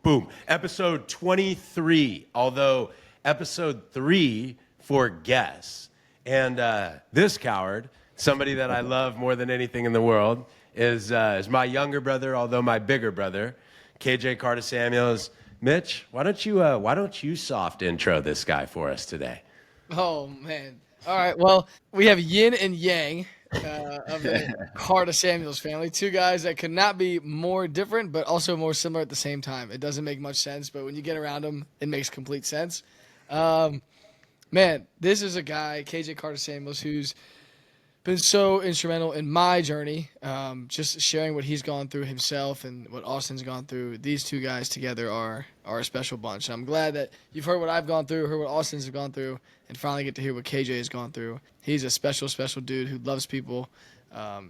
Boom. Episode 23, although episode 3 for guests. And this coward, somebody that I love more than anything in the world, is my younger brother, although my bigger brother, KJ Carta-Samuels. Mitch, why don't you soft intro this guy for us today? Oh, man. All right. Well, we have yin and yang of the Carta-Samuels family. Two guys that could not be more different, but also more similar at the same time. It doesn't make much sense, but when you get around them, it makes complete sense. Man, this is a guy, KJ Carta-Samuels, who's been so instrumental in my journey, just sharing what he's gone through himself and what Austyn's gone through. These two guys together are a special bunch. I'm glad that you've heard what I've gone through, heard what Austyn's gone through, and finally get to hear what KJ has gone through. He's a special, special dude who loves people.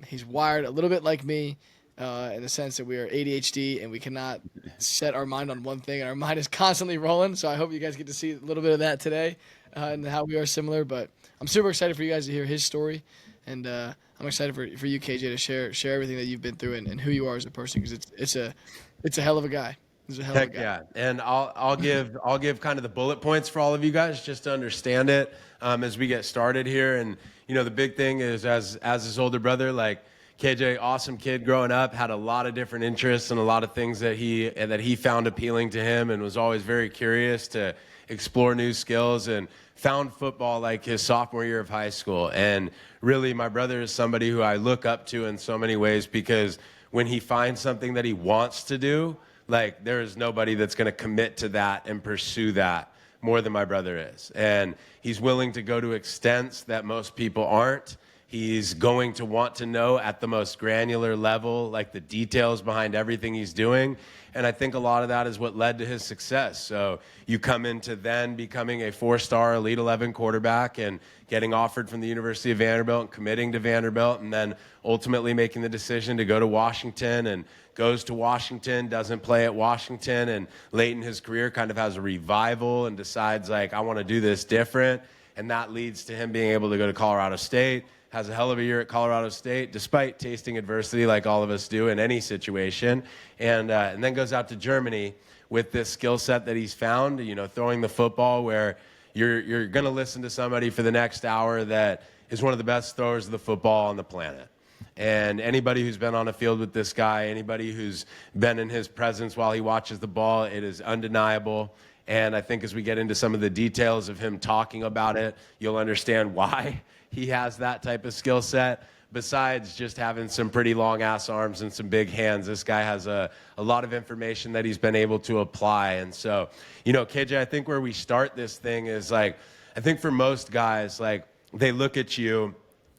He's wired a little bit like me in the sense that we are ADHD and we cannot set our mind on one thing, and our mind is constantly rolling. So I hope you guys get to see a little bit of that today and how we are similar. But I'm super excited for you guys to hear his story. And I'm excited for you, KJ, to share everything that you've been through and who you are as a person, because it's a hell of a guy. He's a hell of a guy. Yeah, and I'll give kind of the bullet points for all of you guys just to understand it as we get started here. And the big thing is as his older brother, like KJ, awesome kid growing up, had a lot of different interests and a lot of things that he found appealing to him, and was always very curious to explore new skills, and found football like his sophomore year of high school. And really, my brother is somebody who I look up to in so many ways, because when he finds something that he wants to do, like, there is nobody that's going to commit to that and pursue that more than my brother is. And he's willing to go to extents that most people aren't. He's going to want to know at the most granular level, like the details behind everything he's doing. And I think a lot of that is what led to his success. So you come into then becoming a 4-star Elite 11 quarterback and getting offered from the University of Vanderbilt and committing to Vanderbilt, and then ultimately making the decision to go to Washington, and goes to Washington, doesn't play at Washington, and late in his career kind of has a revival and decides, like, I want to do this different. And that leads to him being able to go to Colorado State. Has a hell of a year at Colorado State, despite tasting adversity like all of us do in any situation, and then goes out to Germany with this skill set that he's found, throwing the football, where you're going to listen to somebody for the next hour that is one of the best throwers of the football on the planet. And anybody who's been on a field with this guy, anybody who's been in his presence while he watches the ball, it is undeniable. And I think as we get into some of the details of him talking about it, you'll understand why he has that type of skill set. Besides just having some pretty long ass arms and some big hands, this guy has a lot of information that he's been able to apply. And so, KJ, I think where we start this thing is, like, I think for most guys, like, they look at you,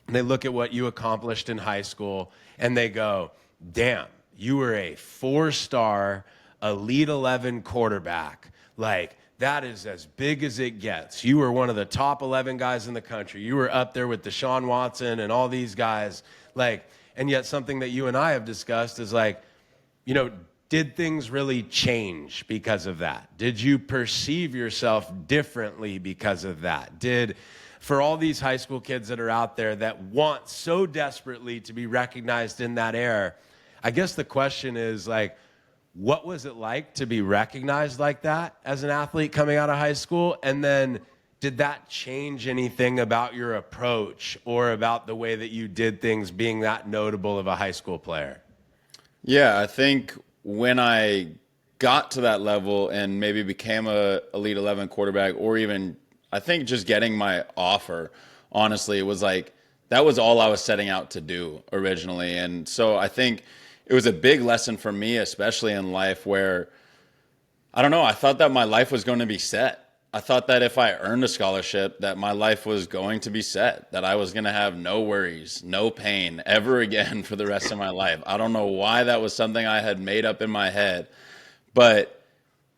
they look at what you accomplished in high school, and they go, damn, you were a 4-star Elite 11 quarterback. Like, that is as big as it gets. You were one of the top 11 guys in the country. You were up there with Deshaun Watson and all these guys. Like, and yet something that you and I have discussed is, like, did things really change because of that? Did you perceive yourself differently because of that? For all these high school kids that are out there that want so desperately to be recognized in that era, I guess the question is, like, what was it like to be recognized like that as an athlete coming out of high school? And then did that change anything about your approach or about the way that you did things, being that notable of a high school player? Yeah, I think when I got to that level and maybe became a Elite 11 quarterback, or even I think just getting my offer, honestly, it was like that was all I was setting out to do originally. And so I think it was a big lesson for me, especially in life, where, I don't know, I thought that my life was going to be set. I thought that if I earned a scholarship, that my life was going to be set, that I was going to have no worries, no pain ever again for the rest of my life. I don't know why that was something I had made up in my head, but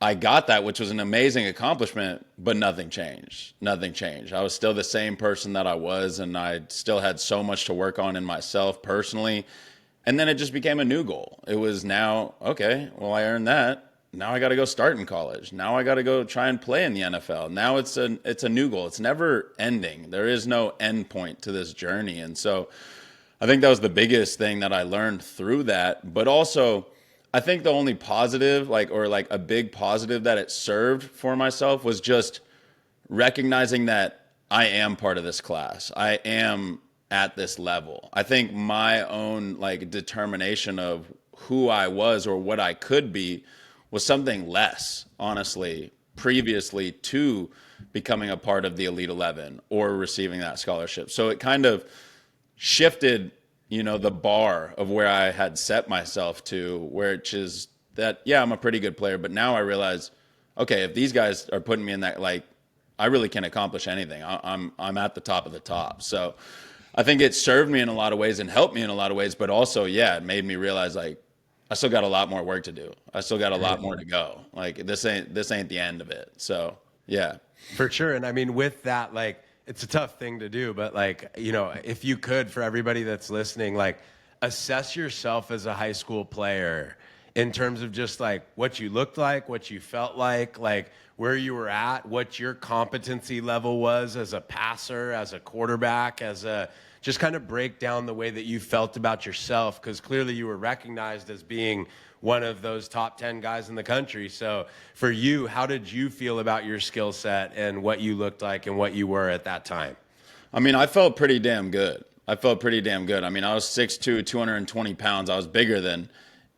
I got that, which was an amazing accomplishment, but nothing changed. Nothing changed. I was still the same person that I was, and I still had so much to work on in myself personally. And then it just became a new goal. It was now, okay, well, I earned that. Now I got to go start in college. Now I got to go try and play in the NFL. Now it's a new goal. It's never ending. There is no end point to this journey. And so I think that was the biggest thing that I learned through that. But also, I think the only positive, or like a big positive that it served for myself was just recognizing that I am part of this class. I am at this level. I think my own like determination of who I was or what I could be was something less, honestly, previously to becoming a part of the Elite 11 or receiving that scholarship. So it kind of shifted, the bar of where I had set myself to, which is that, yeah, I'm a pretty good player, but now I realize, okay, if these guys are putting me in that, like, I really can accomplish anything. I'm at the top of the top. So I think it served me in a lot of ways and helped me in a lot of ways, but also, yeah, it made me realize like I still got a lot more work to do. I still got a lot more to go. Like this ain't the end of it. So yeah. For sure. And I mean, with that, like, it's a tough thing to do, but like, if you could, for everybody that's listening, like, assess yourself as a high school player in terms of just like what you looked like, what you felt like where you were at, what your competency level was as a passer, as a quarterback, just kind of break down the way that you felt about yourself, because clearly you were recognized as being one of those top 10 guys in the country. So for you, how did you feel about your skill set and what you looked like and what you were at that time? I mean, I felt pretty damn good. I mean, I was 6'2", 220 pounds. I was bigger than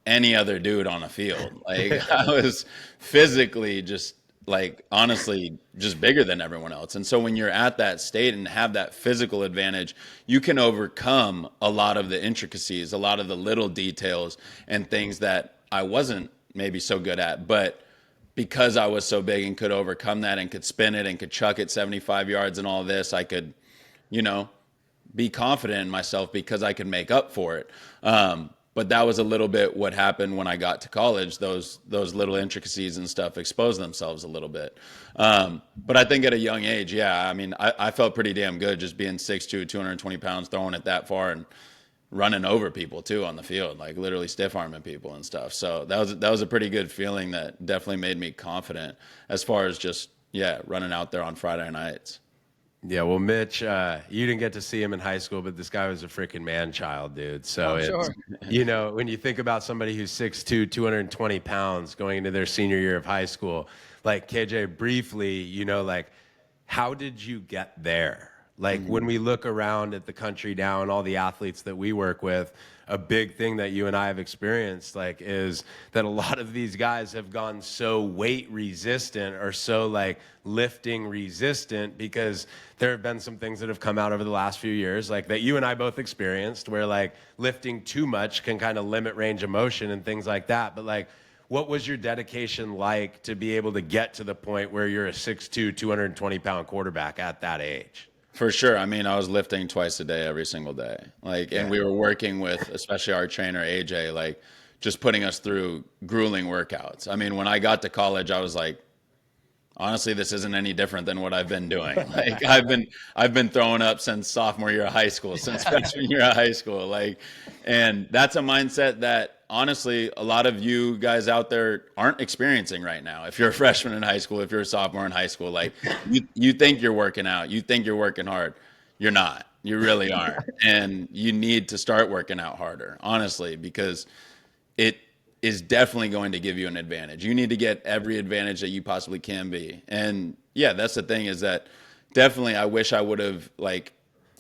any other dude on a field. Like I was physically just like honestly just bigger than everyone else. And so when you're at that state and have that physical advantage, you can overcome a lot of the intricacies, a lot of the little details and things that I wasn't maybe so good at. But because I was so big and could overcome that and could spin it and could chuck it 75 yards and all this, I could, be confident in myself because I could make up for it. But that was a little bit what happened when I got to college. Those little intricacies and stuff exposed themselves a little bit. But I think at a young age, yeah, I mean, I felt pretty damn good just being 6'2", 220 pounds, throwing it that far and running over people too on the field, like literally stiff arming people and stuff. So that was a pretty good feeling that definitely made me confident as far as just, yeah, running out there on Friday nights. Yeah, well, Mitch, you didn't get to see him in high school, but this guy was a freaking man-child, dude. So, when you think about somebody who's 6'2", 220 pounds going into their senior year of high school, like KJ, briefly, like, how did you get there? Like, when we look around at the country now and all the athletes that we work with, a big thing that you and I have experienced, like, is that a lot of these guys have gone so weight resistant or so, like, lifting resistant because there have been some things that have come out over the last few years, like, that you and I both experienced, where, like, lifting too much can kind of limit range of motion and things like that. But, like, what was your dedication like to be able to get to the point where you're a 6'2", 220-pound quarterback at that age? For sure. I mean, I was lifting twice a day, every single day. And we were working with, especially our trainer, AJ, like just putting us through grueling workouts. I mean, when I got to college, I was like, honestly, this isn't any different than what I've been doing. Like I've been throwing up since sophomore year of high school, since freshman year of high school. Like, and that's a mindset that honestly, a lot of you guys out there aren't experiencing right now. If you're a freshman in high school, if you're a sophomore in high school, like you think you're working out, you think you're working hard. You're not. You really aren't. And you need to start working out harder, honestly, because it is definitely going to give you an advantage. You need to get every advantage that you possibly can be. And yeah, that's the thing, is that definitely I wish I would have like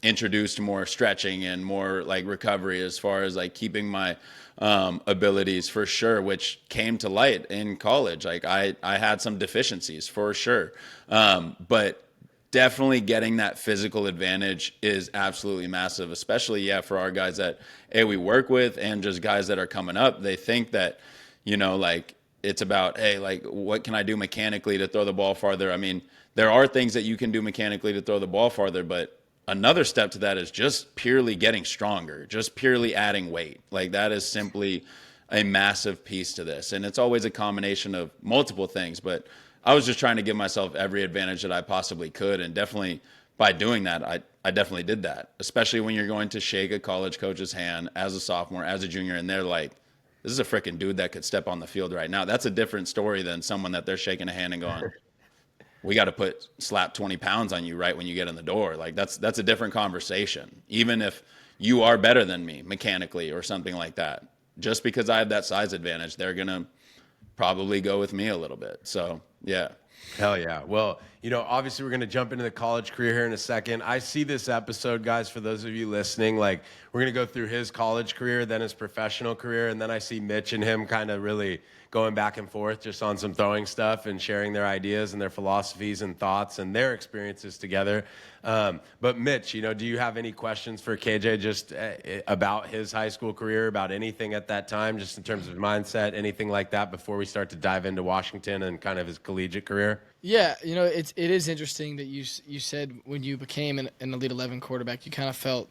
introduced more stretching and more like recovery as far as like keeping my abilities, for sure, which came to light in college. Like I had some deficiencies for sure. But definitely getting that physical advantage is absolutely massive, especially, yeah, for our guys that we work with and just guys that are coming up. They think that, like it's about, hey, like what can I do mechanically to throw the ball farther? I mean, there are things that you can do mechanically to throw the ball farther, but another step to that is just purely getting stronger, just purely adding weight. Like that is simply a massive piece to this. And it's always a combination of multiple things, but I was just trying to give myself every advantage that I possibly could. And definitely by doing that, I definitely did that, especially when you're going to shake a college coach's hand as a sophomore, as a junior, and they're like, this is a freaking dude that could step on the field right now. That's a different story than someone that they're shaking a hand and going, we got to slap 20 pounds on you right when you get in the door. Like that's a different conversation, even if you are better than me mechanically or something like that. just because I have that size advantage, they're going to probably go with me a little bit. So, yeah. Hell yeah. Well, obviously we're going to jump into the college career here in a second. I see this episode, guys, for those of you listening, like we're going to go through his college career, then his professional career. And then I see Mitch and him kind of really going back and forth just on some throwing stuff and sharing their ideas and their philosophies and thoughts and their experiences together. But Mitch, do you have any questions for KJ just about his high school career, about anything at that time, just in terms of mindset, anything like that before we start to dive into Washington and kind of his collegiate career? Yeah, it is interesting that you said when you became an Elite 11 quarterback, you kind of felt,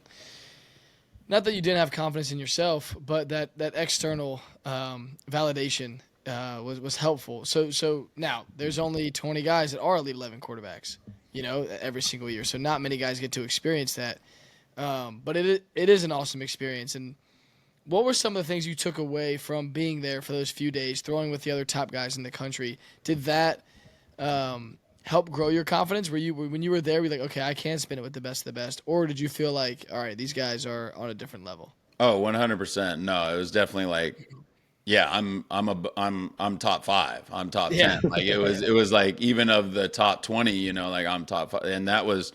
not that you didn't have confidence in yourself, but that external validation was helpful. So now there's only 20 guys that are Elite 11 quarterbacks, every single year. So not many guys get to experience that. But it is an awesome experience. And what were some of the things you took away from being there for those few days, throwing with the other top guys in the country? Did that help grow your confidence? When you were there, were you like, okay, I can spin it with the best of the best? Or did you feel like, all right, these guys are on a different level? Oh, 100%. No, it was definitely like, yeah, I'm top 5. I'm top 10. Like it was like even of the top 20, like I'm top 5, and that was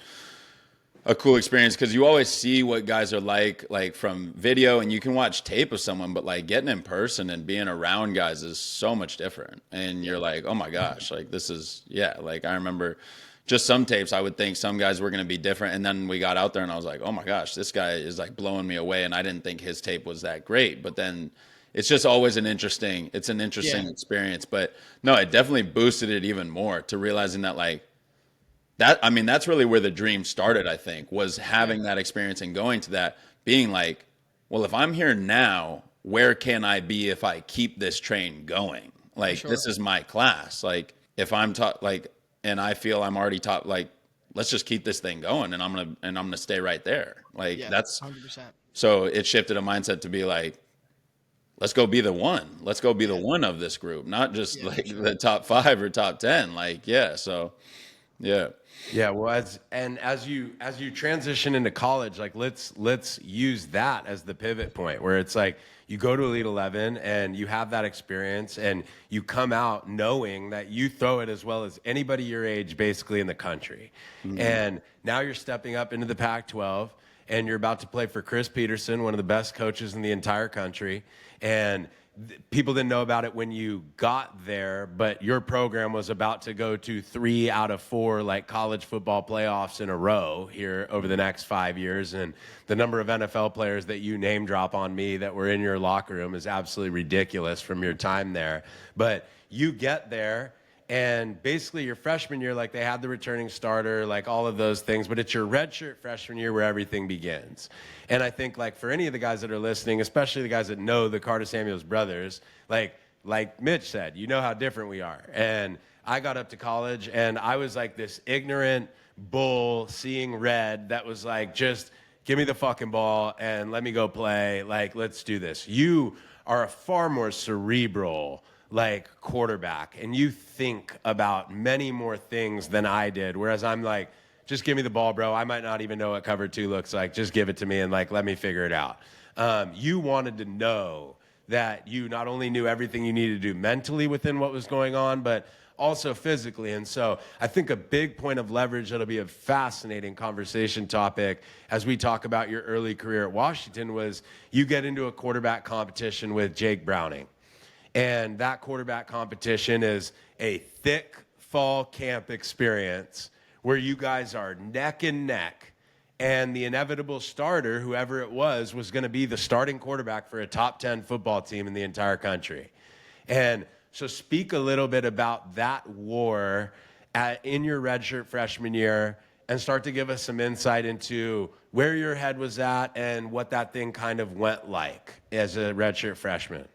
a cool experience because you always see what guys are like from video, and you can watch tape of someone, but like getting in person and being around guys is so much different. And you're like, oh my gosh, like this is, yeah. Like I remember just some tapes, I would think some guys were going to be different. And then we got out there and I was like, oh my gosh, this guy is like blowing me away. And I didn't think his tape was that great, but then it's just always an interesting experience. But no, it definitely boosted it even more to realizing that like, that's really where the dream started, I think, was having that experience and going to that, being like, well, if I'm here now, where can I be if I keep this train going? Like, this is my class. Like, if I'm taught, like, and I feel I'm already taught, like, let's just keep this thing going, and I'm gonna stay right there. Like, that's 100%. So it shifted a mindset to be like, let's go be the one. Let's go be the one of this group, not just the top 5 or top 10. Like, yeah. So, yeah. Yeah, well, as you transition into college, like let's use that as the pivot point where it's like you go to Elite 11 and you have that experience and you come out knowing that you throw it as well as anybody your age basically in the country. Mm-hmm. And now you're stepping up into the Pac-12 and you're about to play for Chris Peterson, one of the best coaches in the entire country. And people didn't know about it when you got there, but your program was about to go to 3 out of 4 like college football playoffs in a row here over the next 5 years. And the number of NFL players that you name drop on me that were in your locker room is absolutely ridiculous from your time there. But you get there, and basically your freshman year, like they had the returning starter, like all of those things, but it's your redshirt freshman year where everything begins. And I think like for any of the guys that are listening, especially the guys that know the Carta-Samuels brothers, like Mitch said, you know how different we are. And I got up to college and I was like this ignorant bull seeing red that was like, just give me the fucking ball and let me go play. Like, let's do this. You are a far more cerebral like quarterback, and you think about many more things than I did, whereas I'm like, just give me the ball, bro. I might not even know what cover 2 looks like. Just give it to me and like let me figure it out. You wanted to know that you not only knew everything you needed to do mentally within what was going on, but also physically. And so I think a big point of leverage that'll be a fascinating conversation topic as we talk about your early career at Washington was you get into a quarterback competition with Jake Browning. And that quarterback competition is a thick fall camp experience where you guys are neck and neck. And the inevitable starter, whoever it was going to be the starting quarterback for a top 10 football team in the entire country. And so speak a little bit about that war in your redshirt freshman year and start to give us some insight into where your head was at and what that thing kind of went like as a redshirt freshman.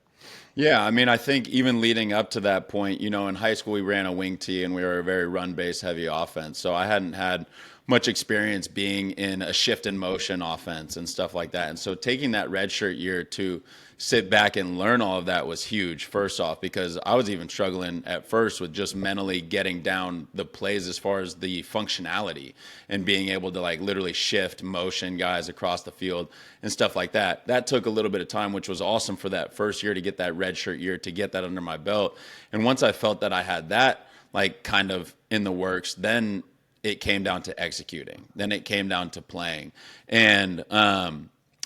Yeah, I mean, I think even leading up to that point, in high school we ran a wing tee and we were a very run-based heavy offense. So I hadn't had much experience being in a shift in motion offense and stuff like that. And so taking that redshirt year to sit back and learn all of that was huge, first off, because I was even struggling at first with just mentally getting down the plays as far as the functionality and being able to like literally shift motion guys across the field and stuff like that. That took a little bit of time, which was awesome for that first year to get that redshirt year, to get that under my belt. And once I felt that I had that like kind of in the works, then it came down to executing. Then it came down to playing. And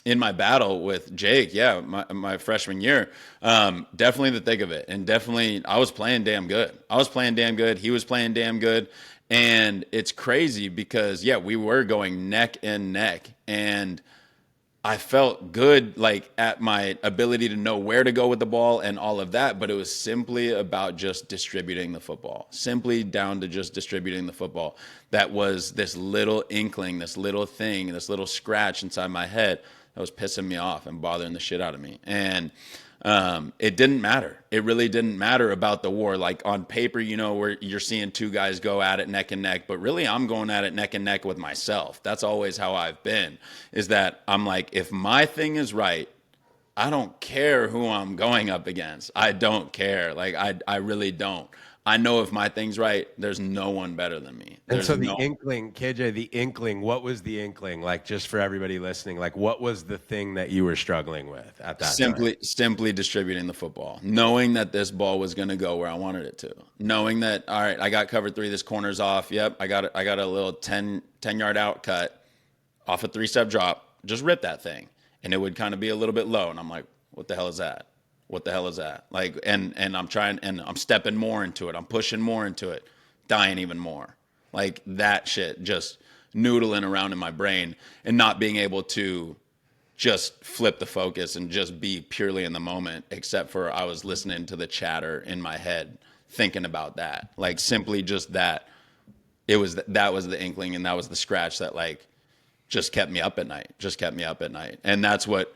in my battle with Jake, yeah, my freshman year, definitely the thick of it. And definitely I was playing damn good. I was playing damn good. He was playing damn good. And it's crazy because, yeah, we were going neck and neck. And I felt good, like at my ability to know where to go with the ball and all of that, but it was simply about just distributing the football, simply down to just distributing the football. That was this little inkling, this little thing, this little scratch inside my head that was pissing me off and bothering the shit out of me. And it didn't matter. It really didn't matter about the war. Like on paper, where you're seeing two guys go at it neck and neck, but really I'm going at it neck and neck with myself. That's always how I've been, is that I'm like, if my thing is right, I don't care who I'm going up against. I don't care. Like I really don't. I know if my thing's right, there's no one better than me. And There's so the no inkling, KJ, the inkling, what was the inkling? Like, just for everybody listening, like, what was the thing that you were struggling with at that time? Simply distributing the football, knowing that this ball was going to go where I wanted it to, knowing that, all right, I got cover three, this corner's off. Yep. I got a little 10-yard out cut off a 3-step drop, just rip that thing. And it would kind of be a little bit low. And I'm like, what the hell is that? What the hell is that? Like, and I'm trying, and I'm stepping more into it. I'm pushing more into it, dying even more. Like that shit just noodling around in my brain and not being able to just flip the focus and just be purely in the moment, except for I was listening to the chatter in my head, thinking about that. Like simply just that. That was the inkling, and that was the scratch that like just kept me up at night. And that's what,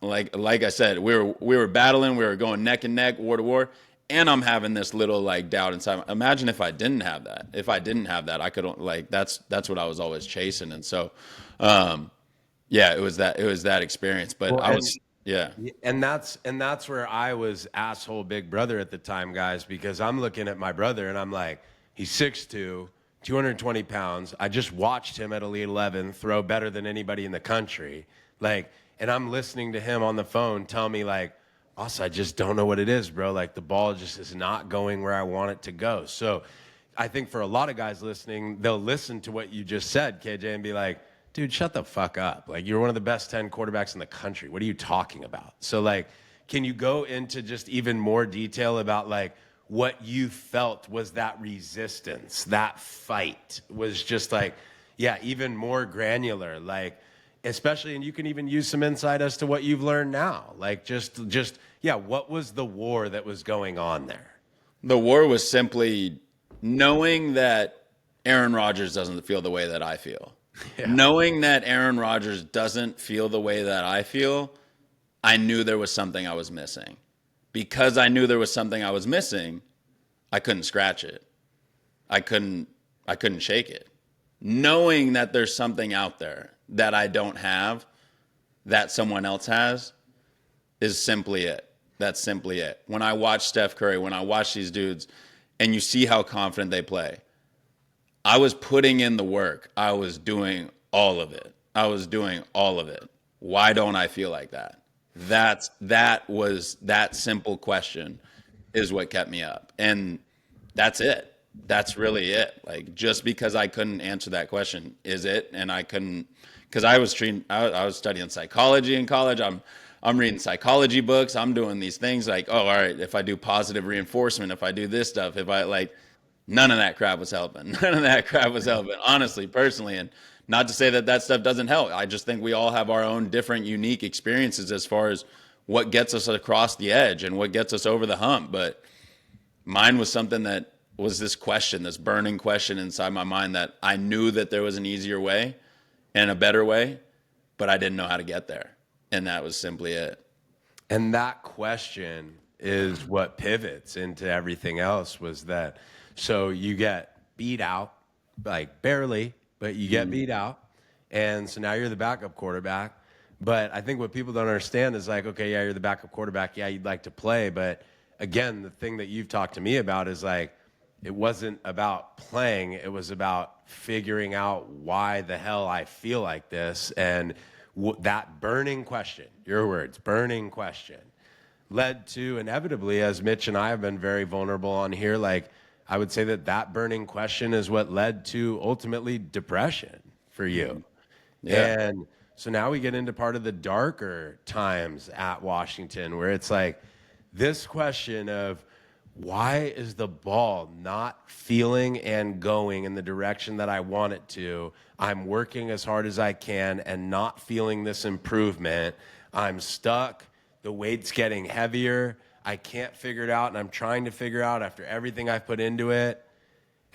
like I said, we were battling, we were going neck and neck, war to war, and I'm having this little like doubt inside. Imagine if I didn't have that. If I didn't have that, I could like that's what I was always chasing. And so, yeah, it was that experience. But Well, I was, yeah, And that's where I was asshole big brother at the time, guys, because I'm looking at my brother and I'm like, he's 6'2", 220 pounds. I just watched him at Elite 11 throw better than anybody in the country. Like, and I'm listening to him on the phone tell me like, also, I just don't know what it is, bro. Like the ball just is not going where I want it to go. So I think for a lot of guys listening, they'll listen to what you just said, KJ, and be like, dude, shut the fuck up. Like, you're one of the best 10 quarterbacks in the country. What are you talking about? So like, can you go into just even more detail about like what you felt was that resistance, that fight was just like, yeah, even more granular, like, especially, and you can even use some insight as to what you've learned now. Like just, yeah, what was the war that was going on there? the war was simply knowing that Aaron Rodgers doesn't feel the way that I feel. Yeah. Knowing that Aaron Rodgers doesn't feel the way that I feel, I knew there was something I was missing. Because I knew there was something I was missing, I couldn't scratch it. I couldn't shake it. Knowing that there's something out there that I don't have, that someone else has, is simply it. That's simply it. When I watch Steph Curry, when I watch these dudes, and you see how confident they play, I was putting in the work. I was doing all of it. Why don't I feel like that? That simple question is what kept me up. And that's it. That's really it. Like, just because I couldn't answer that question, is it? And I couldn't, because I was studying psychology in college. I'm reading psychology books. I'm doing these things like, oh, all right, if I do positive reinforcement, if I do this stuff, if I like, none of that crap was helping. Honestly, personally. And not to say that stuff doesn't help. I just think we all have our own different, unique experiences as far as what gets us across the edge and what gets us over the hump. But mine was something that was this question, this burning question inside my mind, that I knew that there was an easier way and a better way, but I didn't know how to get there. And that was simply it. And that question is what pivots into everything else was that, so you get beat out, like barely, but you get beat out. And so now you're the backup quarterback. But I think what people don't understand is like, okay, yeah, you're the backup quarterback. Yeah, you'd like to play. But again, the thing that you've talked to me about is like, it wasn't about playing. It was about figuring out why the hell I feel like this. And that burning question, your words, burning question, led to inevitably, as Mitch and I have been very vulnerable on here, like I would say that burning question is what led to ultimately depression for you. Yeah. And so now we get into part of the darker times at Washington where it's like this question of why is the ball not feeling and going in the direction that I want it to? I'm working as hard as I can and not feeling this improvement. I'm stuck. The weight's getting heavier. I can't figure it out, and I'm trying to figure out after everything I've put into it.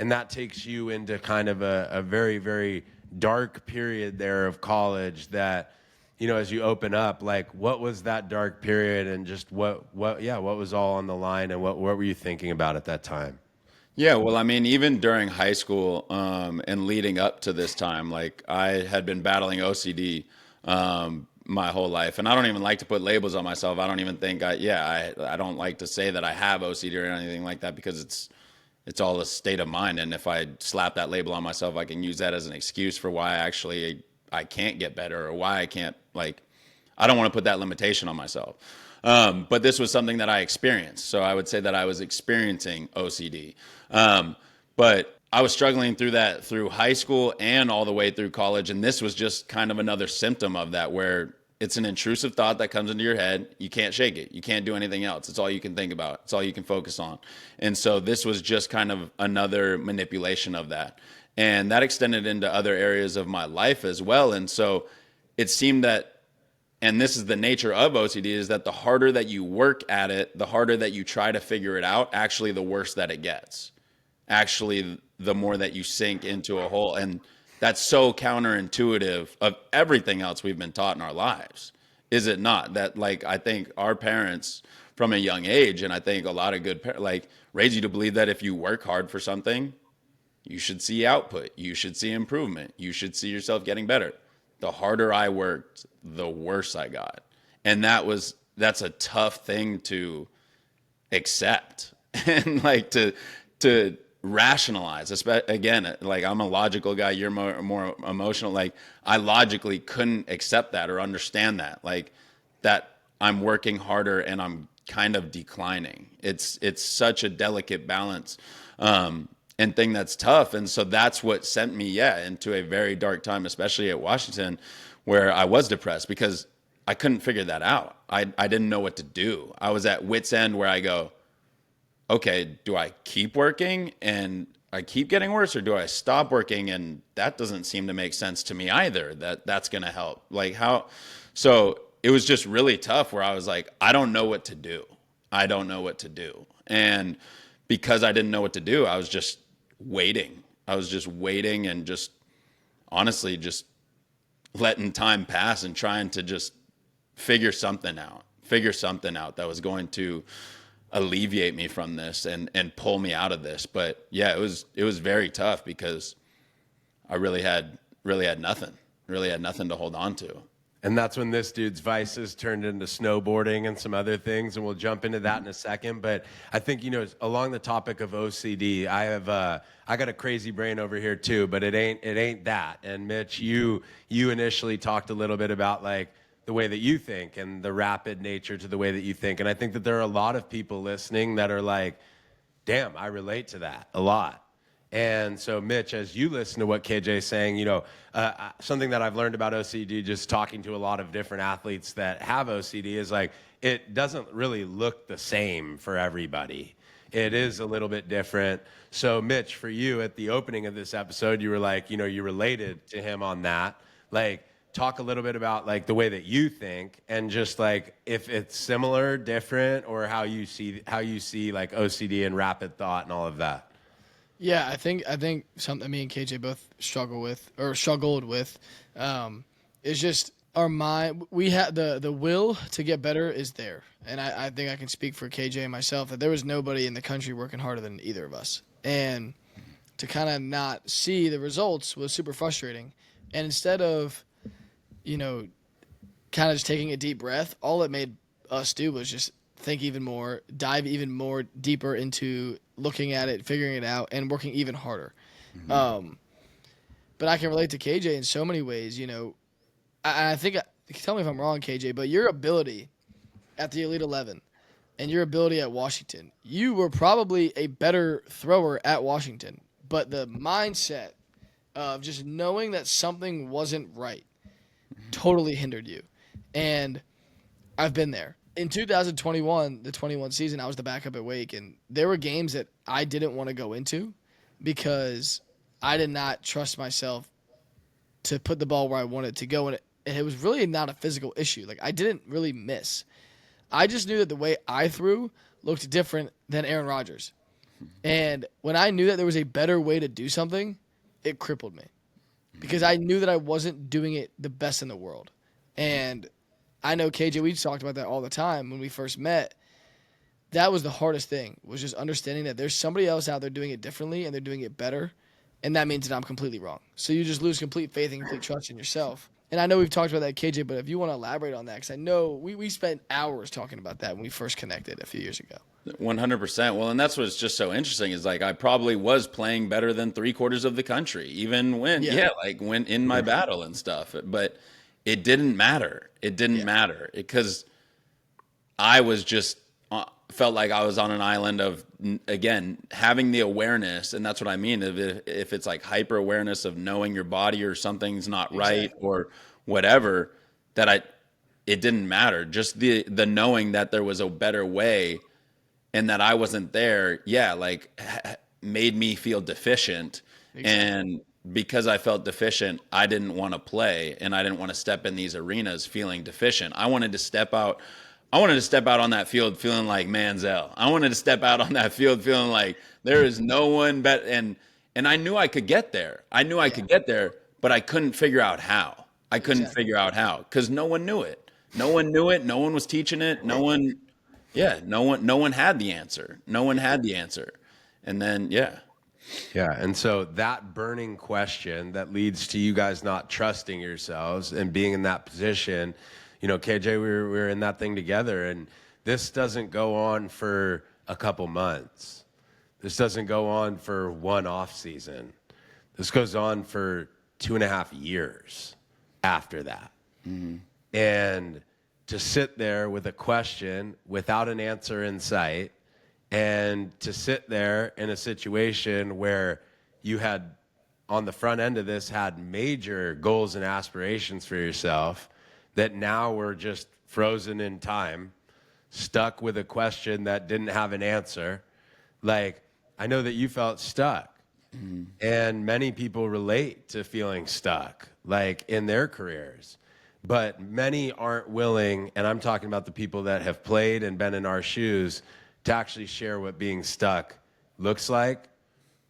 And that takes you into kind of a very, very dark period there of college that, as you open up, like what was that dark period and just what was all on the line and what were you thinking about at that time? Yeah, well, I mean, even during high school and leading up to this time, like I had been battling OCD my whole life, and I don't even like to put labels on myself. I don't even think I don't like to say that I have OCD or anything like that because it's all a state of mind, and if I slap that label on myself, I can use that as an excuse for why I can't get better or why I can't I don't want to put that limitation on myself. But this was something that I experienced. So I would say that I was experiencing OCD. But I was struggling through that through high school and all the way through college. And this was just kind of another symptom of that, where it's an intrusive thought that comes into your head. You can't shake it. You can't do anything else. It's all you can think about. It's all you can focus on. And so this was just kind of another manipulation of that. And that extended into other areas of my life as well. And so it seemed that, and this is the nature of OCD, is that the harder that you work at it, the harder that you try to figure it out, actually the worse that it gets. Actually, the more that you sink into a hole. And that's so counterintuitive of everything else we've been taught in our lives. Is it not? That I think our parents from a young age, and I think a lot of good parents, raise you to believe that if you work hard for something, you should see output, you should see improvement, you should see yourself getting better. The harder I worked, the worse I got. And that's a tough thing to accept and to rationalize. Again, I'm a logical guy, you're more emotional. I logically couldn't accept that or understand that. That I'm working harder and I'm kind of declining. It's such a delicate balance. And thing that's tough. And so that's what sent me, into a very dark time, especially at Washington, where I was depressed because I couldn't figure that out. I didn't know what to do. I was at wit's end where I go, okay, do I keep working and I keep getting worse, or do I stop working? And that doesn't seem to make sense to me either, that's going to help. So it was just really tough where I was like, I don't know what to do. I don't know what to do. And because I didn't know what to do, I was just waiting. I was just waiting and just honestly just letting time pass and trying to just figure something out that was going to alleviate me from this and pull me out of this. But yeah, it was very tough because I really had nothing to hold on to. And that's when this dude's vices turned into snowboarding and some other things, and we'll jump into that in a second. But I think, along the topic of OCD, I got a crazy brain over here too, but it ain't that. And Mitch, you initially talked a little bit about the way that you think and the rapid nature to the way that you think. And I think that there are a lot of people listening that are like, damn, I relate to that a lot. And so, Mitch, as you listen to what KJ is saying, something that I've learned about OCD, just talking to a lot of different athletes that have OCD, is it doesn't really look the same for everybody. It is a little bit different. So, Mitch, for you at the opening of this episode, you were you related to him on that. Talk a little bit about the way that you think and just if it's similar, different, or how you see OCD and rapid thought and all of that. Yeah, I think something me and KJ both struggled with is just our mind, we had the will to get better is there. And I think I can speak for KJ and myself that there was nobody in the country working harder than either of us. And to kind of not see the results was super frustrating. And instead of, kind of just taking a deep breath, all it made us do was just think even more, dive even more deeper into looking at it, figuring it out, and working even harder. Mm-hmm. But I can relate to KJ in so many ways. I think, tell me if I'm wrong, KJ, but your ability at the Elite 11 and your ability at Washington, you were probably a better thrower at Washington, but the mindset of just knowing that something wasn't right totally hindered you. And I've been there. In 2021, the 21 season, I was the backup at Wake, and there were games that I didn't want to go into because I did not trust myself to put the ball where I wanted to go, and it was really not a physical issue. Like, I didn't really miss. I just knew that the way I threw looked different than Aaron Rodgers. And when I knew that there was a better way to do something, it crippled me because I knew that I wasn't doing it the best in the world. And I know, KJ, we talked about that all the time when we first met. That was the hardest thing, was just understanding that there's somebody else out there doing it differently and they're doing it better, and that means that I'm completely wrong. So you just lose complete faith and complete trust in yourself. And I know we've talked about that, KJ, but if you want to elaborate on that, because I know we spent hours talking about that when we first connected a few years ago. 100%. Well, and that's what's just so interesting is like I probably was playing better than 3/4 of the country, even when when in my battle and stuff. But it didn't matter. It didn't matter because I was just felt like I was on an island of, again, having the awareness. And that's what I mean. If it's like hyper awareness of knowing your body or something's not right or whatever, it didn't matter. Just the knowing that there was a better way and that I wasn't there. Made me feel deficient. And because I felt deficient, I didn't want to play and I didn't want to step in these arenas feeling deficient. I wanted to step out on that field feeling like Manziel. I wanted to step out on that field feeling like there is no one better. And I knew I could get there. I could get there, but I couldn't figure out how. I couldn't figure out how because no one knew it. No one knew it. No one was teaching it. No one had the answer. No one had the answer. And then, Yeah, and so that burning question that leads to you guys not trusting yourselves and being in that position, KJ, we were in that thing together, and this doesn't go on for a couple months. This doesn't go on for one off season. This goes on for 2.5 years after that. Mm-hmm. And to sit there with a question without an answer in sight, and to sit there in a situation where you had, on the front end of this, had major goals and aspirations for yourself that now were just frozen in time, stuck with a question that didn't have an answer. Like, I know that you felt stuck. Mm-hmm. And many people relate to feeling stuck, like in their careers. But many aren't willing, and I'm talking about the people that have played and been in our shoes, to actually share what being stuck looks like,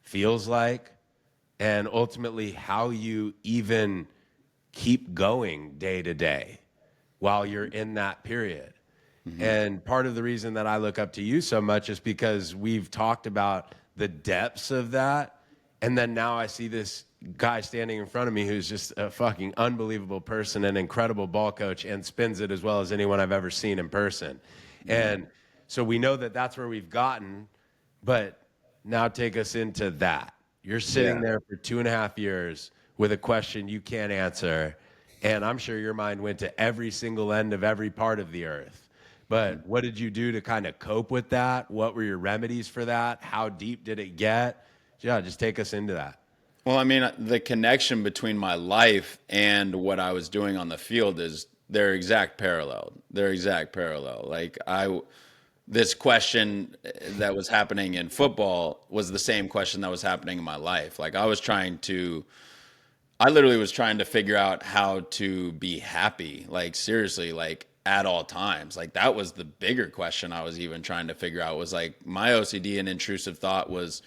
feels like, and ultimately how you even keep going day to day while you're in that period. Mm-hmm. And part of the reason that I look up to you so much is because we've talked about the depths of that. And then now I see this guy standing in front of me who's just a fucking unbelievable person, an incredible ball coach, and spins it as well as anyone I've ever seen in person. Mm-hmm. And so we know that that's where we've gotten, but now take us into that. You're sitting there for 2.5 years with a question you can't answer, and I'm sure your mind went to every single end of every part of the earth. But what did you do to kind of cope with that? What were your remedies for that? How deep did it get? Yeah, just take us into that. Well, I mean, the connection between my life and what I was doing on the field is they're exact parallel. This question that was happening in football was the same question that was happening in my life. Like I literally was trying to figure out how to be happy, like seriously, like at all times. Like that was the bigger question I was even trying to figure out, was like my OCD and intrusive thought was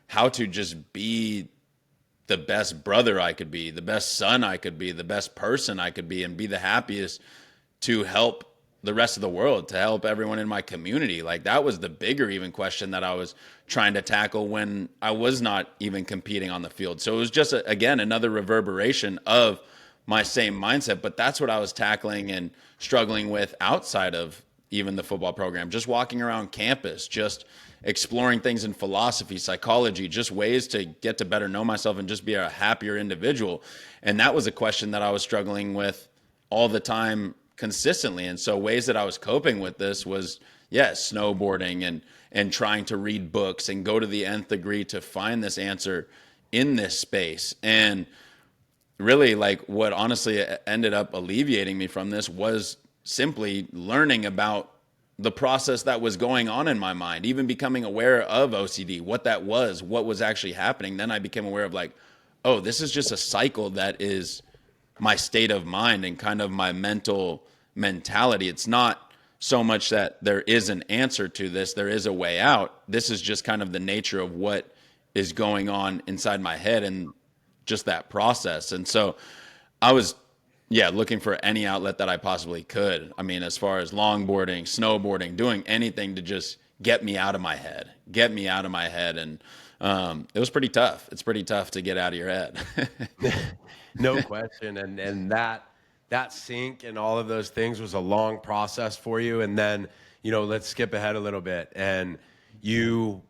how to just be the best brother I could be, the best son I could be, the best person I could be, and be the happiest to help the rest of the world, to help everyone in my community. Like, that was the bigger even question that I was trying to tackle when I was not even competing on the field. So it was just, again, another reverberation of my same mindset. But that's what I was tackling and struggling with outside of even the football program, just walking around campus, just exploring things in philosophy, psychology, just ways to get to better know myself and just be a happier individual. And that was a question that I was struggling with all the time consistently. And so ways that I was coping with this was, snowboarding and trying to read books and go to the nth degree to find this answer in this space. And really, like, what honestly ended up alleviating me from this was simply learning about the process that was going on in my mind, even becoming aware of OCD, what that was, what was actually happening. Then I became aware of, like, oh, this is just a cycle that is my state of mind and kind of my mental mentality. It's not so much that there is an answer to this, there is a way out. This is just kind of the nature of what is going on inside my head and just that process. And so I was looking for any outlet that I possibly could. I mean, as far as longboarding, snowboarding, doing anything to just get me out of my head. And it was pretty tough. It's pretty tough to get out of your head. No question. And that sync and all of those things was a long process for you. And then, let's skip ahead a little bit. And you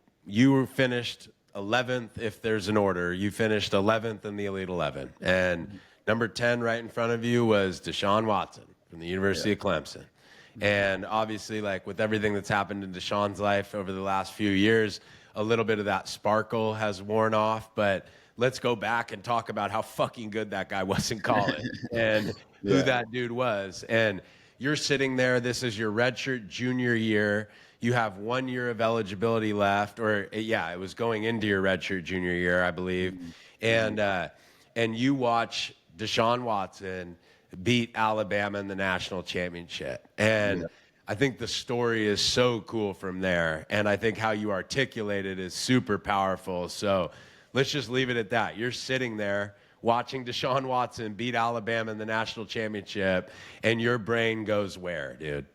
finished 11th, if there's an order. You finished 11th in the Elite 11. And number 10 right in front of you was Deshaun Watson from the University of Clemson. And obviously, like, with everything that's happened in Deshaun's life over the last few years, a little bit of that sparkle has worn off. But let's go back and talk about how fucking good that guy was in college and who that dude was. And you're sitting there. This is your redshirt junior year. You have 1 year of eligibility left, or it was going into your redshirt junior year, I believe. And you watch Deshaun Watson beat Alabama in the national championship. And I think the story is so cool from there. And I think how you articulate it is super powerful. So let's just leave it at that. You're sitting there watching Deshaun Watson beat Alabama in the national championship, and your brain goes where, dude?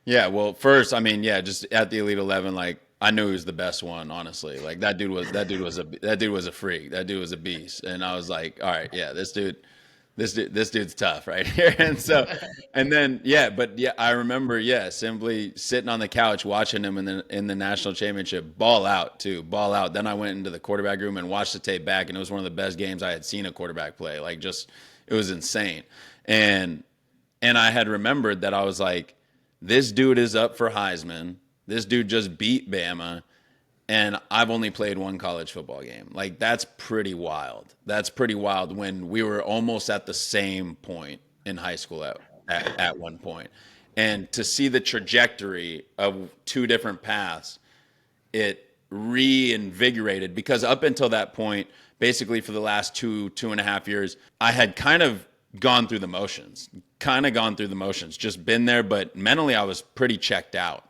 Yeah, well, first, I mean, just at the Elite 11, like, I knew he was the best one, honestly. Like, that dude was a freak. That dude was a beast. And I was like, all right, this dude's tough right here. And so, and then, I remember, simply sitting on the couch watching him in the national championship ball out. Then I went into the quarterback room and watched the tape back, and it was one of the best games I had seen a quarterback play. Like, just, it was insane. And I had remembered that I was like, this dude is up for Heisman. This dude just beat Bama, and I've only played one college football game. Like, that's pretty wild. That's pretty wild when we were almost at the same point in high school at one point. And to see the trajectory of two different paths, it reinvigorated, because up until that point, basically for the last 2.5 years, I had kind of gone through the motions, just been there, but mentally I was pretty checked out,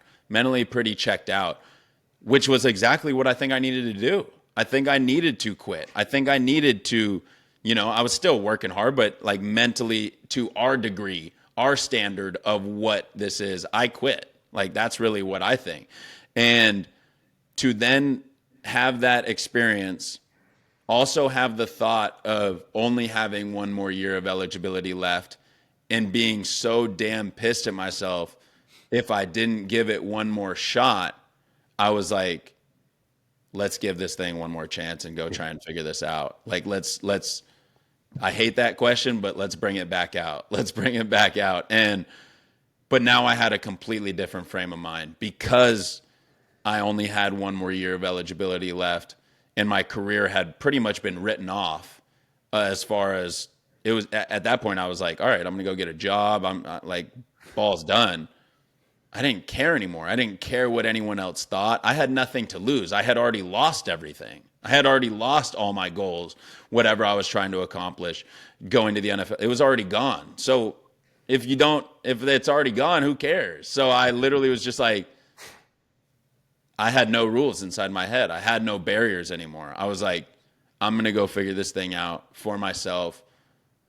which was exactly what I think I needed to do. I think I needed to quit. I think I needed to, I was still working hard, but like mentally, to our degree, our standard of what this is, I quit. Like, that's really what I think. And to then have that experience, also have the thought of only having one more year of eligibility left and being so damn pissed at myself if I didn't give it one more shot, I was like, let's give this thing one more chance and go try and figure this out. Like, let's I hate that question, but let's bring it back out. But now I had a completely different frame of mind because I only had one more year of eligibility left, and my career had pretty much been written off. As far as it was at that point, I was like, all right, I'm going to go get a job. I'm like, ball's done. I didn't care anymore. I didn't care what anyone else thought. I had nothing to lose. I had already lost everything. I had already lost all my goals, whatever I was trying to accomplish going to the NFL. It was already gone. So if it's already gone, who cares? So I literally was just like, I had no rules inside my head. I had no barriers anymore. I was like, I'm going to go figure this thing out for myself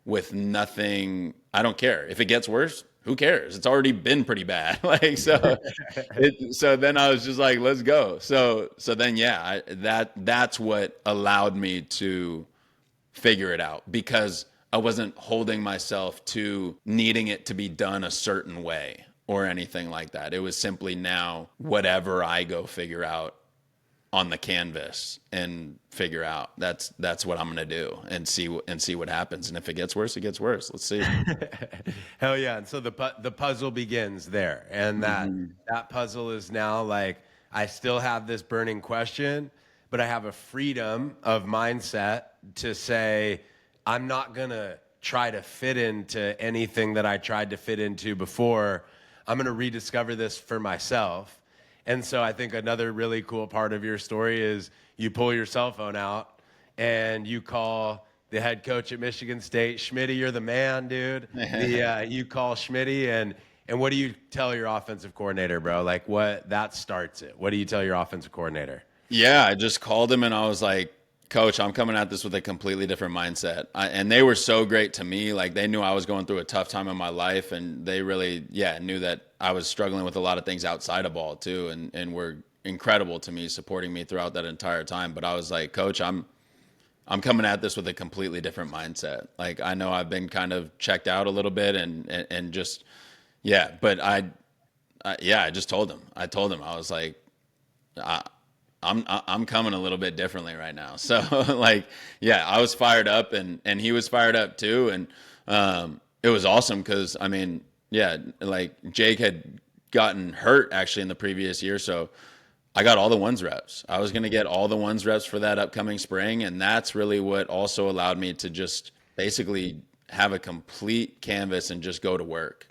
with nothing. I don't care. If it gets worse, who cares? It's already been pretty bad. Like, so then I was just like, let's go. So then, yeah, that's what allowed me to figure it out, because I wasn't holding myself to needing it to be done a certain way or anything like that. It was simply now whatever I go figure out on the canvas and figure out, that's what I'm going to do and see what happens. And if it gets worse, it gets worse. Let's see. Hell yeah. And so the puzzle begins there. And that puzzle is now like, I still have this burning question, but I have a freedom of mindset to say, I'm not going to try to fit into anything that I tried to fit into before. I'm going to rediscover this for myself. And so I think another really cool part of your story is you pull your cell phone out and you call the head coach at Michigan State. Schmitty, you're the man, dude. You call Schmitty, and what do you tell your offensive coordinator, bro? Like, what that starts it. What do you tell your offensive coordinator? Yeah, I just called him and I was like, Coach, I'm coming at this with a completely different mindset. And they were so great to me. Like, they knew I was going through a tough time in my life, and they really, knew that I was struggling with a lot of things outside of ball too, and were incredible to me, supporting me throughout that entire time. But I was like, Coach, I'm coming at this with a completely different mindset. Like, I know I've been kind of checked out a little bit and just, but I just told him. I told him, I was like, I'm coming a little bit differently right now. So like, I was fired up, and he was fired up too. And it was awesome because, I mean, like Jake had gotten hurt actually in the previous year. So I got all the ones reps. I was going to get all the ones reps for that upcoming spring. And that's really what also allowed me to just basically have a complete canvas and just go to work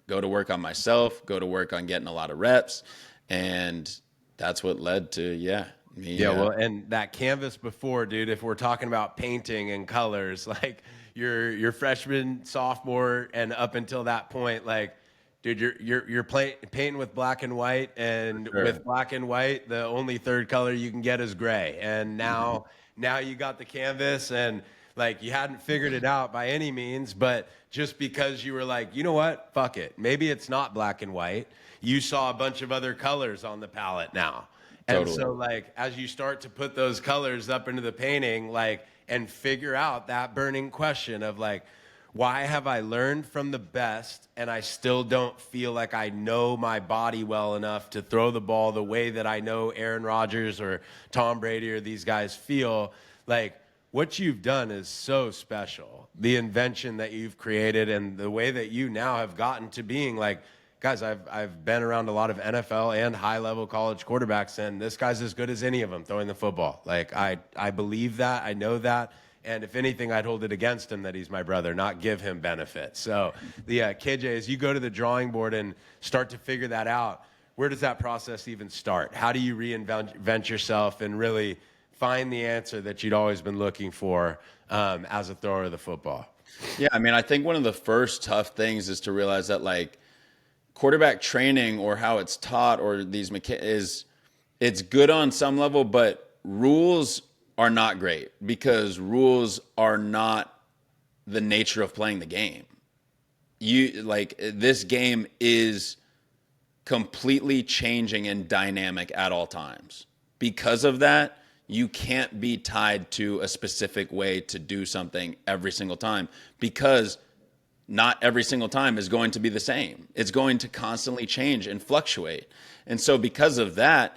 on myself, go to work on getting a lot of reps. And that's what led to, well, and that canvas before, dude, if we're talking about painting and colors, like your freshman, sophomore, and up until that point, like, dude, you're painting with black and white, and with black and white, the only third color you can get is gray. And now you got the canvas, and like, you hadn't figured it out by any means, but just because you were like, you know what, fuck it, maybe it's not black and white. You saw a bunch of other colors on the palette now. And so, like, as you start to put those colors up into the painting, like, and figure out that burning question of, like, why have I learned from the best and I still don't feel like I know my body well enough to throw the ball the way that I know Aaron Rodgers or Tom Brady or these guys feel? Like, what you've done is so special. The invention that you've created and the way that you now have gotten to being, like, guys, I've been around a lot of NFL and high-level college quarterbacks, and this guy's as good as any of them throwing the football. Like, I believe that. I know that. And if anything, I'd hold it against him that he's my brother, not give him benefit. So, KJ, as you go to the drawing board and start to figure that out, where does that process even start? How do you reinvent yourself and really find the answer that you'd always been looking for as a thrower of the football? Yeah, I mean, I think one of the first tough things is to realize that, like, quarterback training or how it's taught or these it's good on some level, but rules are not great because rules are not the nature of playing the game. This game is completely changing and dynamic at all times. Because of that, you can't be tied to a specific way to do something every single time, because not every single time is going to be the same. It's going to constantly change and fluctuate. And so because of that,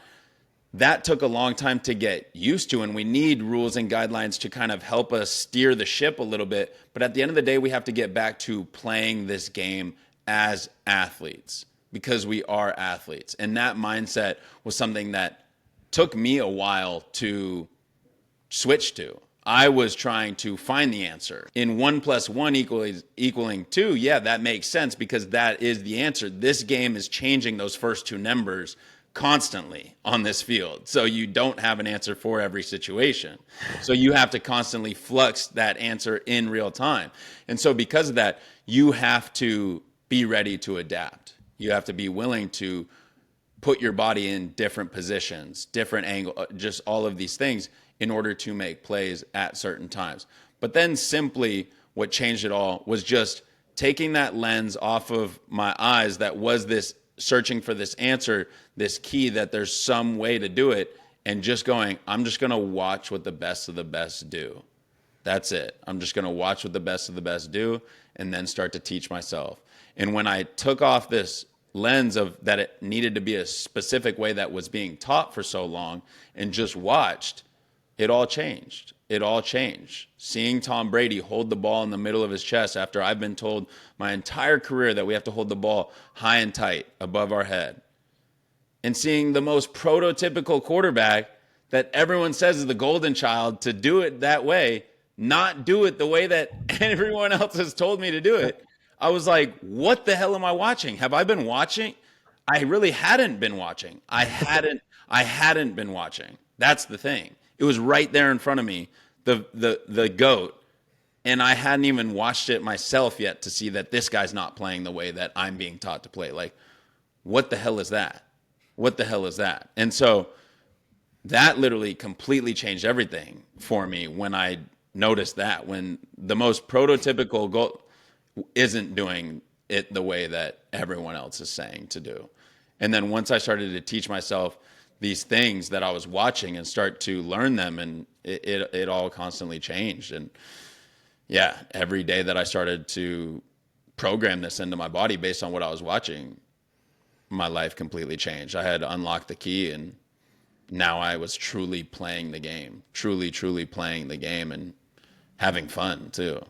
that took a long time to get used to, and we need rules and guidelines to kind of help us steer the ship a little bit. But at the end of the day, we have to get back to playing this game as athletes, because we are athletes. And that mindset was something that took me a while to switch to. I was trying to find the answer. In 1 + 1 equaling 2, that makes sense because that is the answer. This game is changing those first two numbers constantly on this field. So you don't have an answer for every situation. So you have to constantly flux that answer in real time. And so because of that, you have to be ready to adapt. You have to be willing to put your body in different positions, different angle, just all of these things in order to make plays at certain times. But then simply what changed it all was just taking that lens off of my eyes that was this searching for this answer, this key that there's some way to do it, and just going, I'm just going to watch what the best of the best do. That's it. I'm just going to watch what the best of the best do and then start to teach myself. And when I took off this lens of that it needed to be a specific way that was being taught for so long and just watched, it all changed. It all changed. Seeing Tom Brady hold the ball in the middle of his chest after I've been told my entire career that we have to hold the ball high and tight above our head. And seeing the most prototypical quarterback that everyone says is the golden child to do it that way, not do it the way that everyone else has told me to do it. I was like, what the hell am I watching? Have I been watching? I really hadn't been watching. I hadn't been watching. That's the thing. It was right there in front of me, the GOAT, and I hadn't even watched it myself yet to see that this guy's not playing the way that I'm being taught to play. Like, what the hell is that? What the hell is that? And so that literally completely changed everything for me when I noticed that, when the most prototypical GOAT isn't doing it the way that everyone else is saying to do. And then once I started to teach myself these things that I was watching and start to learn them, and it all constantly changed. And yeah, every day that I started to program this into my body based on what I was watching, my life completely changed. I had unlocked the key, and now I was truly playing the game, truly playing the game and having fun too.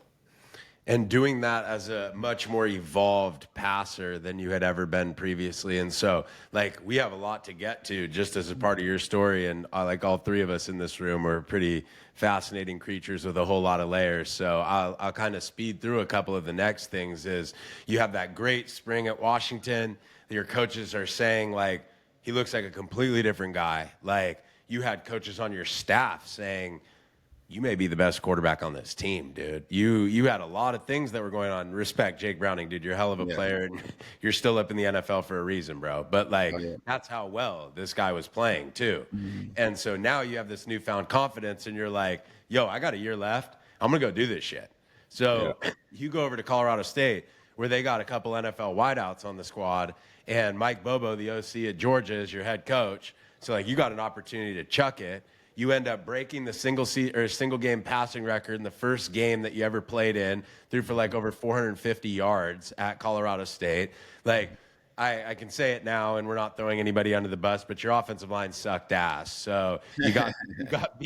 And doing that as a much more evolved passer than you had ever been previously. And so, like, we have a lot to get to just as a part of your story. And like all three of us in this room are pretty fascinating creatures with a whole lot of layers. So I'll kind of speed through a couple of the next things. Is you have that great spring at Washington. Your coaches are saying, like, he looks like a completely different guy. Like, you had coaches on your staff saying, you may be the best quarterback on this team, dude. You had a lot of things that were going on. Respect Jake Browning, dude. You're a hell of a player, and you're still up in the NFL for a reason, bro. But, like, that's how well this guy was playing, too. Mm-hmm. And so now you have this newfound confidence, and you're like, yo, I got a year left. I'm going to go do this shit. So you go over to Colorado State, where they got a couple NFL wideouts on the squad, and Mike Bobo, the OC at Georgia, is your head coach. So, like, you got an opportunity to chuck it. You end up breaking the single game passing record in the first game that you ever played in, threw for like over 450 yards at Colorado State. Like, I can say it now, and we're not throwing anybody under the bus, but your offensive line sucked ass. So you got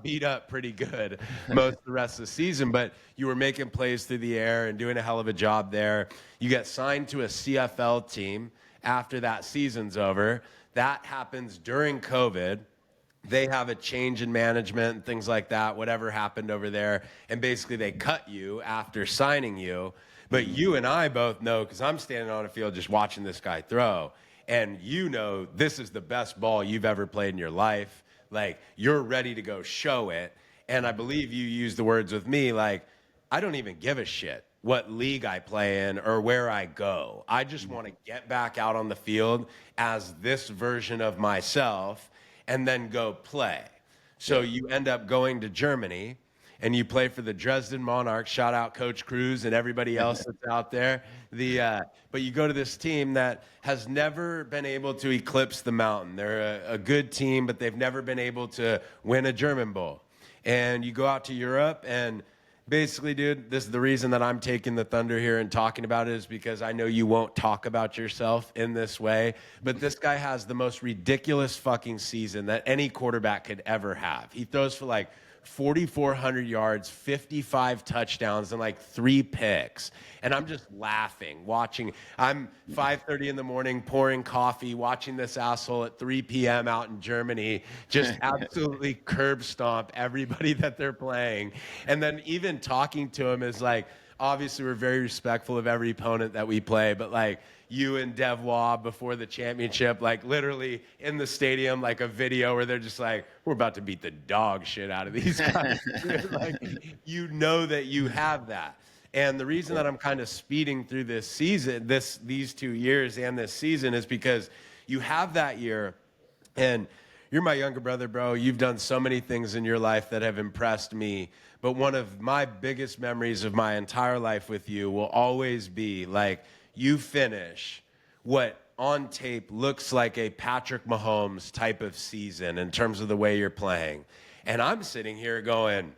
beat up pretty good most of the rest of the season, but you were making plays through the air and doing a hell of a job there. You get signed to a CFL team after that season's over. That happens during COVID. They have a change in management and things like that, whatever happened over there. And basically they cut you after signing you. But you and I both know, because I'm standing on a field just watching this guy throw, and you know this is the best ball you've ever played in your life. Like, you're ready to go show it. And I believe you used the words with me, like, I don't even give a shit what league I play in or where I go. I just want to get back out on the field as this version of myself and then go play. So you end up going to Germany, and you play for the Dresden Monarchs. Shout out Coach Cruz and everybody else that's out there. But you go to this team that has never been able to eclipse the mountain. They're a good team, but they've never been able to win a German Bowl. And you go out to Europe, and basically, dude, this is the reason that I'm taking the thunder here and talking about it, is because I know you won't talk about yourself in this way, but this guy has the most ridiculous fucking season that any quarterback could ever have. He throws for like 4,400 yards, 55 touchdowns, and like 3 picks. And I'm just laughing, watching. I'm 5:30 in the morning, pouring coffee, watching this asshole at 3 p.m. out in Germany just absolutely curb stomp everybody that they're playing. And then even talking to him is like, obviously we're very respectful of every opponent that we play, but like, you and Devois before the championship, like literally in the stadium, like a video where they're just like, we're about to beat the dog shit out of these guys. Like, you know that you have that. And the reason that I'm kind of speeding through this season, these 2 years and this season, is because you have that year, and you're my younger brother, bro. You've done so many things in your life that have impressed me. But one of my biggest memories of my entire life with you will always be like you finish what on tape looks like a Patrick Mahomes type of season in terms of the way you're playing. And I'm sitting here going,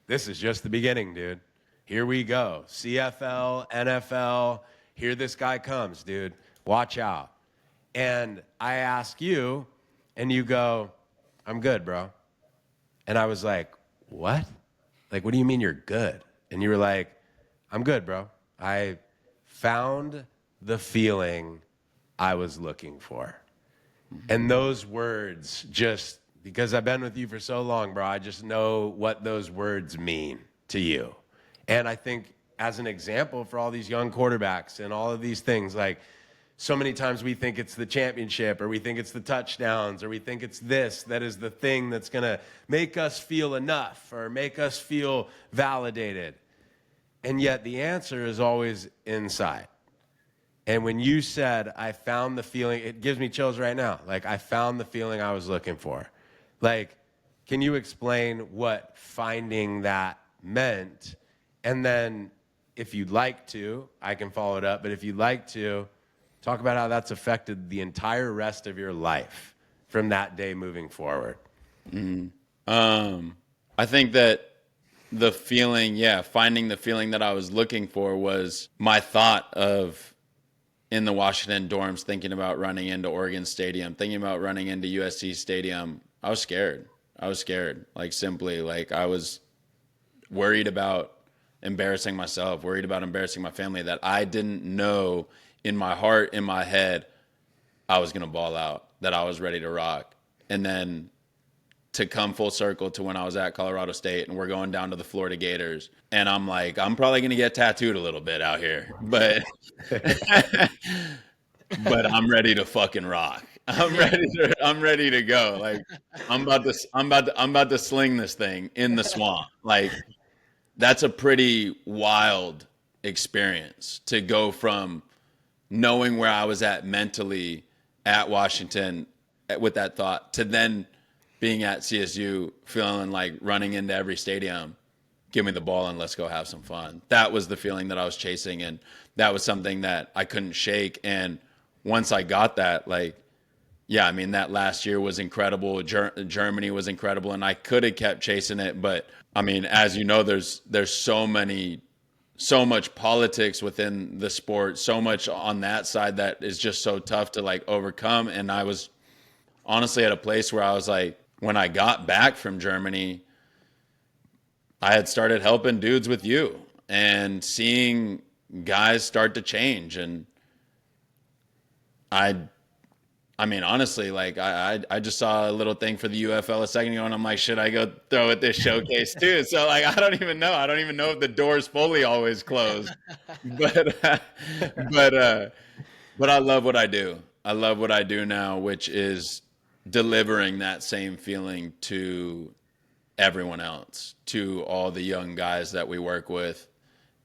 this is just the beginning, dude. Here we go. CFL, NFL, here this guy comes, dude. Watch out. And I ask you, and you go, I'm good, bro. And I was like, what? Like, what do you mean you're good? And you were like, I'm good, bro. I found the feeling I was looking for. And those words just, because I've been with you for so long, bro, I just know what those words mean to you. And I think as an example for all these young quarterbacks and all of these things, like, so many times we think it's the championship, or we think it's the touchdowns, or we think it's this that is the thing that's going to make us feel enough or make us feel validated. And yet the answer is always inside. And when you said, I found the feeling, it gives me chills right now. Like, I found the feeling I was looking for. Like, can you explain what finding that meant? And then if you'd like to, I can follow it up. But if you'd like to, talk about how that's affected the entire rest of your life from that day moving forward. I think that the feeling, finding the feeling that I was looking for was my thought of in the Washington dorms, thinking about running into Oregon Stadium, thinking about running into USC Stadium. I was scared. Like, simply, like, I was worried about embarrassing myself, worried about embarrassing my family, that I didn't know in my heart, in my head, I was going to ball out, that I was ready to rock. And then to come full circle to when I was at Colorado State and we're going down to the Florida Gators. And I'm like, I'm probably going to get tattooed a little bit out here, but I'm ready to fucking rock. I'm ready to go. Like, I'm about to sling this thing in the swamp. Like, that's a pretty wild experience to go from knowing where I was at mentally at Washington with that thought to then being at CSU feeling like running into every stadium, give me the ball and let's go have some fun. That was the feeling that I was chasing, and that was something that I couldn't shake. And once I got that, like, yeah, I mean, that last year was incredible. Germany was incredible, and I could have kept chasing it. But I mean, as you know, there's so much politics within the sport, so much on that side that is just so tough to like overcome. And I was honestly at a place where I was like, when I got back from Germany, I had started helping dudes with you and seeing guys start to change. And I mean, honestly, like I just saw a little thing for the UFL a second ago, and I'm like, should I go throw it this showcase too? So like, I don't even know. I don't even know if the door's fully always closed, but I love what I do. I love what I do now, which is delivering that same feeling to everyone else, to all the young guys that we work with,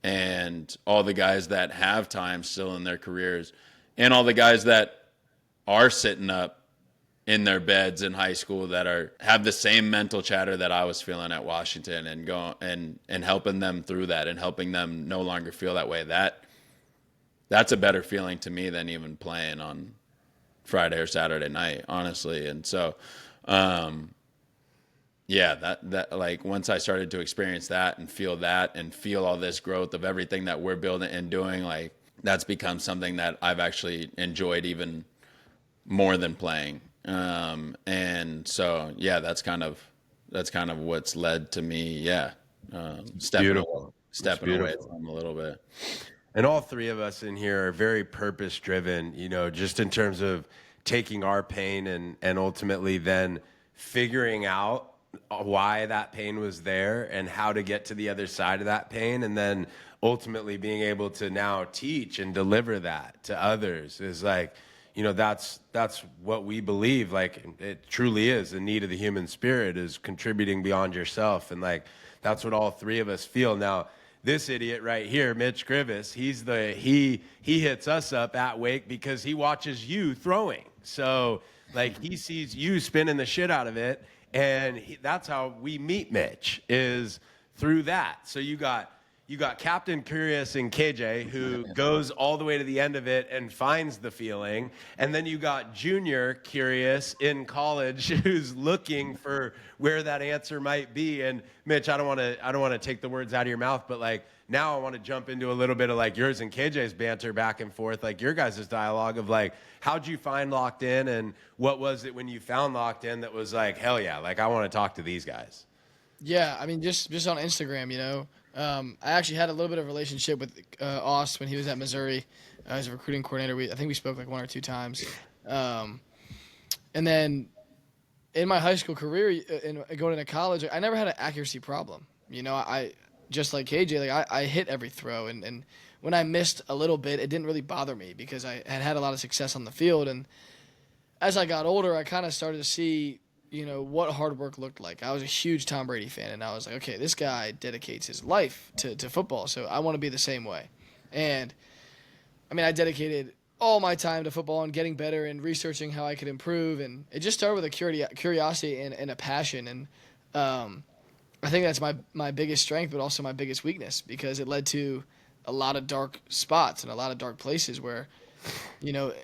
and all the guys that have time still in their careers, and all the guys that are sitting up in their beds in high school that have the same mental chatter that I was feeling at Washington, and go and helping them through that and helping them no longer feel that way. That's a better feeling to me than even playing on Friday or Saturday night, honestly. And so, that like, once I started to experience that and feel all this growth of everything that we're building and doing, like, that's become something that I've actually enjoyed even more than playing. And so, that's kind of what's led to me. Stepping away from a little bit. And all three of us in here are very purpose driven, just in terms of taking our pain and ultimately then figuring out why that pain was there and how to get to the other side of that pain. And then ultimately being able to now teach and deliver that to others is like, that's what we believe. Like, it truly is the need of the human spirit is contributing beyond yourself. And like, that's what all three of us feel. Now, this idiot right here, Mitch Grivis, he hits us up at Wake because he watches you throwing. So like he sees you spinning the shit out of it, and that's how we meet Mitch, is through that. So you got Captain Curious in KJ, who goes all the way to the end of it and finds the feeling. And then you got Junior Curious in college, who's looking for where that answer might be. And Mitch, I don't want to take the words out of your mouth, but like now I want to jump into a little bit of like yours and KJ's banter back and forth, like your guys' dialogue of like, how'd you find Locked In, and what was it when you found Locked In that was like, hell yeah, like I want to talk to these guys? Yeah, I mean, just on Instagram, I actually had a little bit of a relationship with Aust when he was at Missouri as a recruiting coordinator. I think we spoke like 1 or 2 times. And then in my high school career, in going into college, I never had an accuracy problem. I just like KJ, like I hit every throw, and when I missed a little bit, it didn't really bother me because I had a lot of success on the field. And as I got older, I kind of started to see what hard work looked like. I was a huge Tom Brady fan, and I was like, okay, this guy dedicates his life to football, so I want to be the same way. And, I mean, I dedicated all my time to football and getting better and researching how I could improve, and it just started with a curiosity and a passion, and I think that's my biggest strength, but also my biggest weakness, because it led to a lot of dark spots and a lot of dark places where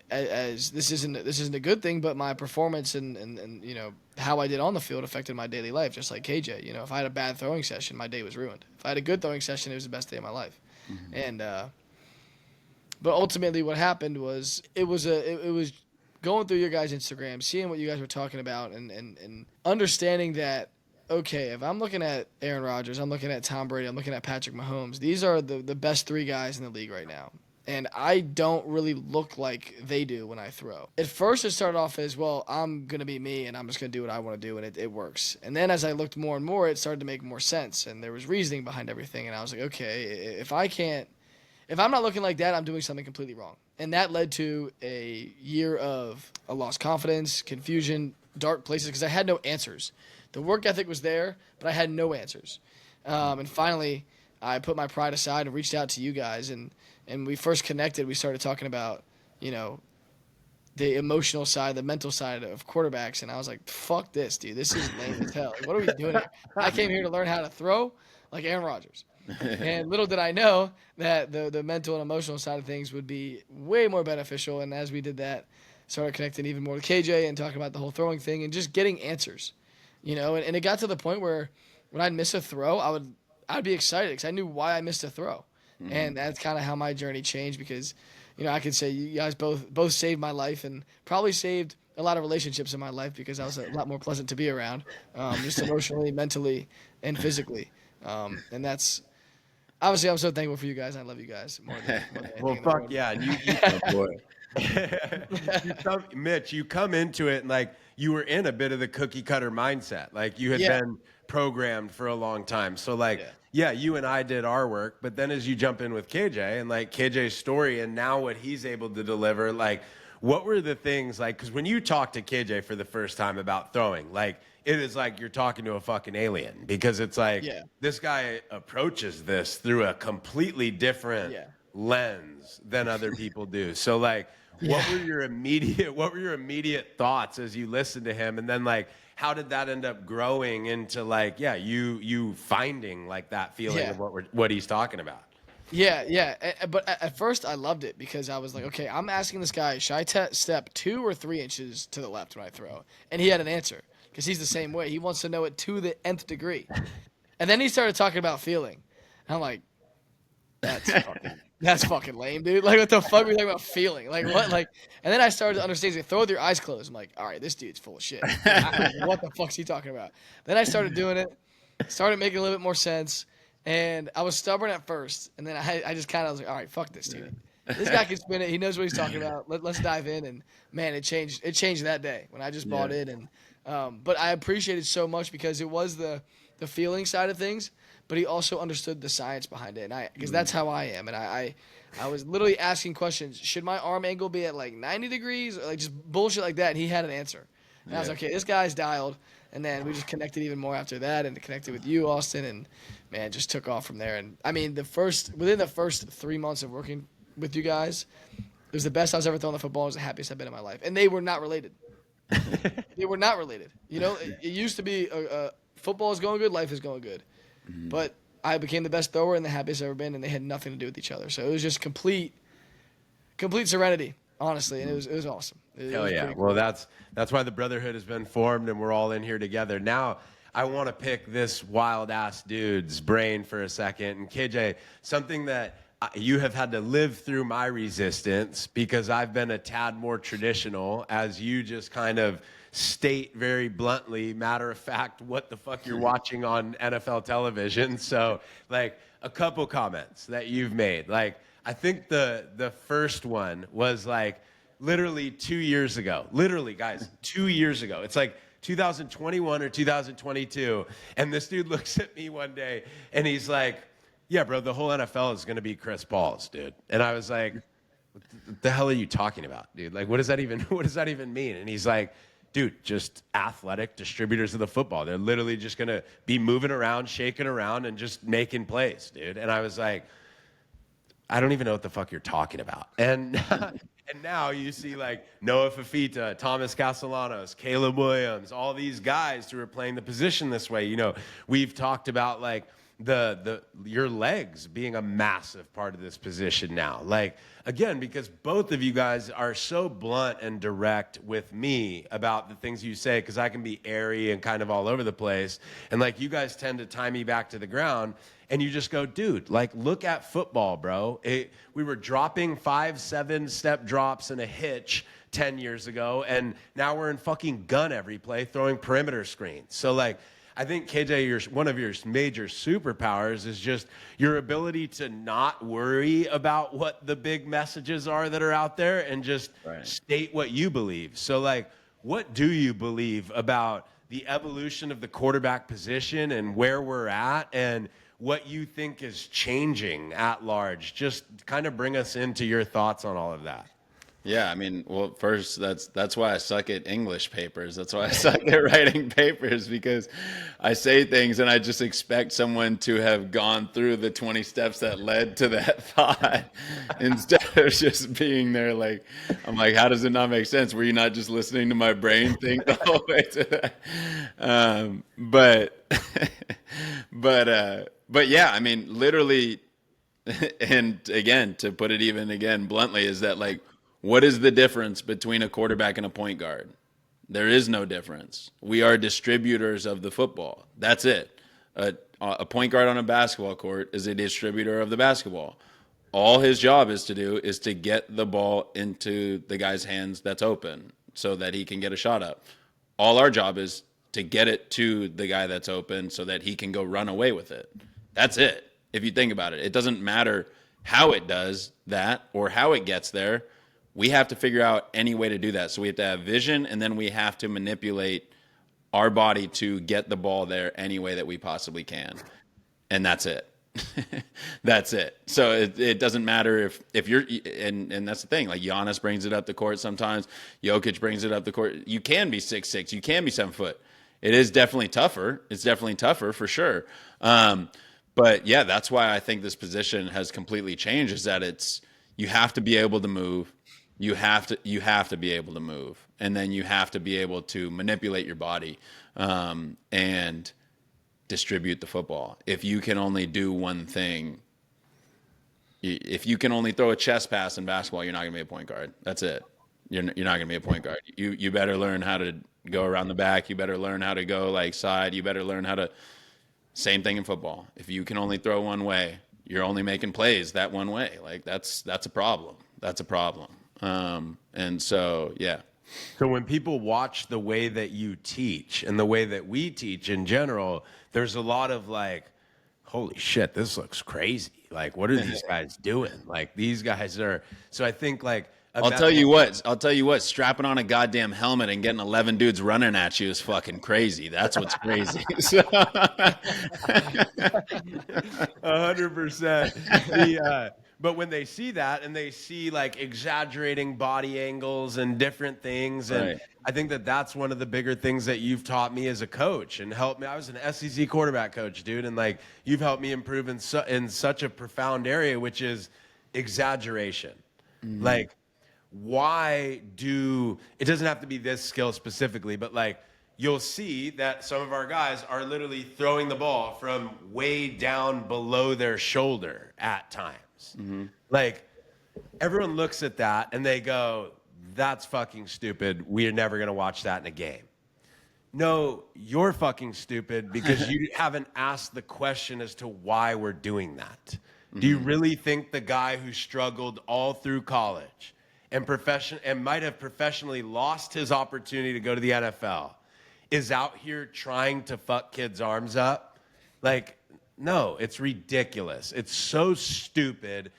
as this isn't a good thing, but my performance and how I did on the field affected my daily life, just like KJ. If I had a bad throwing session, my day was ruined. If I had a good throwing session, it was the best day of my life. Mm-hmm. And but ultimately, what happened was it was going through your guys' Instagram, seeing what you guys were talking about, and understanding that, okay, if I'm looking at Aaron Rodgers, I'm looking at Tom Brady, I'm looking at Patrick Mahomes, these are the best 3 guys in the league right now. And I don't really look like they do when I throw. At first, it started off as, well, I'm going to be me, and I'm just going to do what I want to do, and it works. And then as I looked more and more, it started to make more sense, and there was reasoning behind everything. And I was like, okay, if I'm not looking like that, I'm doing something completely wrong. And that led to a year of a lost confidence, confusion, dark places, because I had no answers. The work ethic was there, but I had no answers. And finally, I put my pride aside and reached out to you guys, and we first connected, we started talking about, the emotional side, the mental side of quarterbacks, and I was like, fuck this, dude. This is lame as hell. Like, what are we doing here? I came here to learn how to throw like Aaron Rodgers. And little did I know that the mental and emotional side of things would be way more beneficial, and as we did that, started connecting even more with KJ and talking about the whole throwing thing and just getting answers, and it got to the point where when I'd miss a throw, I'd be excited because I knew why I missed a throw. Mm-hmm. And that's kind of how my journey changed, because, I could say you guys both saved my life and probably saved a lot of relationships in my life, because I was a lot more pleasant to be around, just emotionally, mentally, and physically. And that's obviously, I'm so thankful for you guys. I love you guys more than well, fuck yeah. And Mitch, you come into it and like you were in a bit of the cookie cutter mindset. Like you had been programmed for a long time. So like, yeah, you and I did our work, but then as you jump in with KJ and like KJ's story and now what he's able to deliver, like what were the things like, because when you talk to KJ for the first time about throwing, like it is like you're talking to a fucking alien, because it's like this guy approaches this through a completely different lens than other people do. So like, what were your immediate thoughts as you listened to him? And then like, how did that end up growing into like, you finding like that feeling of what he's talking about? Yeah. But at first I loved it, because I was like, okay, I'm asking this guy, should I step 2 or 3 inches to the left when I throw? And he had an answer, because he's the same way. He wants to know it to the nth degree. And then he started talking about feeling. And I'm like, that's fucking lame, dude. Like, what the fuck are we talking about feeling? Like, what? Like, and then I started to understand. Like, throw with your eyes closed. I'm like, all right, this dude's full of shit. What the fuck's he talking about? Then I started doing it, started making a little bit more sense, and I was stubborn at first, and then I just kind of was like, all right, fuck this dude. This guy can spin it. He knows what he's talking about. Let's dive in. And man, it changed. It changed that day when I just bought in. And but I appreciate it so much, because it was the feeling side of things, but he also understood the science behind it. And because that's how I am. And I was literally asking questions. Should my arm angle be at like 90 degrees, or like just bullshit like that? And he had an answer. And I was like, okay, this guy's dialed. And then we just connected even more after that, and connected with you, Austyn, and man, just took off from there. And I mean, within the first 3 months of working with you guys, was the best I was ever throwing the football. It was the happiest I've been in my life. And they were not related. They were not related. You know, it used to be football is going good, life is going good. But I became the best thrower and the happiest I've ever been, and they had nothing to do with each other. So it was just complete serenity, honestly, and it was awesome. Hell yeah. Cool. Well, that's why the brotherhood has been formed, and we're all in here together. Now, I want to pick this wild-ass dude's brain for a second. And KJ, something that you have had to live through my resistance because I've been a tad more traditional, as you just kind of state very bluntly, matter of fact, what the fuck you're watching on NFL television. So, like, a couple comments that you've made. Like, I think the first one was, like, literally 2 years ago. Literally, guys, 2 years ago. It's like 2021 or 2022. And this dude looks at me one day, and he's like, yeah, bro, the whole NFL is going to be Chris Paul's, dude. And I was like, what the hell are you talking about, dude? Like, what does that even mean? And he's like, dude, just athletic distributors of the football. They're literally just going to be moving around, shaking around, and just making plays, dude. And I was like, I don't even know what the fuck you're talking about. And and now you see like Noah Fafita, Thomas Castellanos, Caleb Williams, all these guys who are playing the position this way. You know, we've talked about like your legs being a massive part of this position now. Like, again, because both of you guys are so blunt and direct with me about the things you say, because I can be airy and kind of all over the place. And like, you guys tend to tie me back to the ground, and you just go, dude, like, look at football, bro. We were dropping 5-7 step drops and a hitch 10 years ago, and now we're in fucking gun every play throwing perimeter screens. So like, I think, KJ, one of your major superpowers is just your ability to not worry about what the big messages are that are out there and just state what you believe. So, like, what do you believe about the evolution of the quarterback position and where we're at and what you think is changing at large? Just kind of bring us into your thoughts on all of that. Yeah, I mean, well, first, that's why I suck at English papers. That's why I suck at writing papers, because I say things and I just expect someone to have gone through the 20 steps that led to that thought instead of just being there like, I'm like, how does it not make sense? Were you not just listening to my brain think the whole way to that? But yeah, I mean, literally, and again, to put it even again bluntly, is that like, what is the difference between a quarterback and a point guard? There is no difference. We are distributors of the football. That's it. A point guard on a basketball court is a distributor of the basketball. All his job is to do is to get the ball into the guy's hands that's open so that he can get a shot up. All our job is to get it to the guy that's open so that he can go run away with it. That's it. If you think about it, it doesn't matter how it does that or how it gets there. We have to figure out any way to do that. So we have to have vision, and then we have to manipulate our body to get the ball there any way that we possibly can. And that's it. That's it. So it doesn't matter if you're, and that's the thing, like Giannis brings it up the court sometimes, Jokic brings it up the court. You can be 6'6", you can be 7 foot. It is definitely tougher. It's definitely tougher for sure. But yeah, that's why I think this position has completely changed, is that you have to be able to move. You have to be able to move, and then you have to be able to manipulate your body and distribute the football. If you can only do one thing, if you can only throw a chest pass in basketball, you're not going to be a point guard. That's it. You're not going to be a point guard. You better learn how to go around the back. You better learn how to go like side. You better learn how to. Same thing in football. If you can only throw one way, you're only making plays that one way. Like that's a problem. That's a problem. And so, yeah. So when people watch the way that you teach and the way that we teach in general, there's a lot of like, holy shit, this looks crazy. Like, what are these guys doing? Like, these guys are, so I think like, I'll tell you what, strapping on a goddamn helmet and getting 11 dudes running at you is fucking crazy. That's what's crazy. 100%. But when they see that and they see like exaggerating body angles and different things, and right. I think that's one of the bigger things that you've taught me as a coach and helped me. I was an SEC quarterback coach, dude, and like you've helped me improve in such a profound area, which is exaggeration. Mm-hmm. Like why do it doesn't have to be this skill specifically, but like you'll see that some of our guys are literally throwing the ball from way down below their shoulder at times. Like everyone looks at that and they go, that's fucking stupid. We are never going to watch that in a game. No, you're fucking stupid because you haven't asked the question as to why we're doing that. Do you really think the guy who struggled all through college and might have professionally lost his opportunity to go to the NFL is out here trying to fuck kids' arms up? Like, no, it's ridiculous. It's so stupid.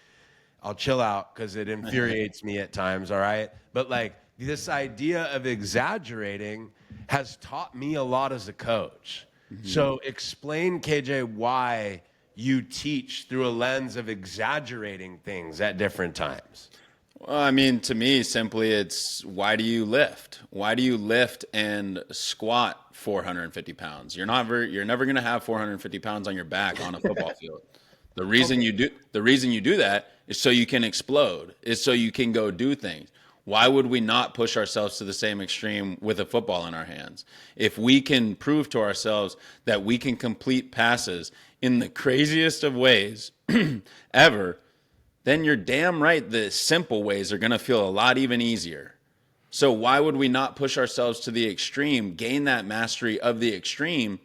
I'll chill out because it infuriates me at times, all right? But like this idea of exaggerating has taught me a lot as a coach. So explain, KJ, why you teach through a lens of exaggerating things at different times. Well, I mean, to me, simply it's why do you lift? Why do you lift and squat 450 pounds? You're never going to have 450 pounds on your back on a football field. The reason you do that is so you can explode, is so you can go do things. Why would we not push ourselves to the same extreme with a football in our hands? If we can prove to ourselves that we can complete passes in the craziest of ways ever, then you're damn right the simple ways are going to feel a lot even easier. So why would we not push ourselves to the extreme, gain that mastery of the extreme?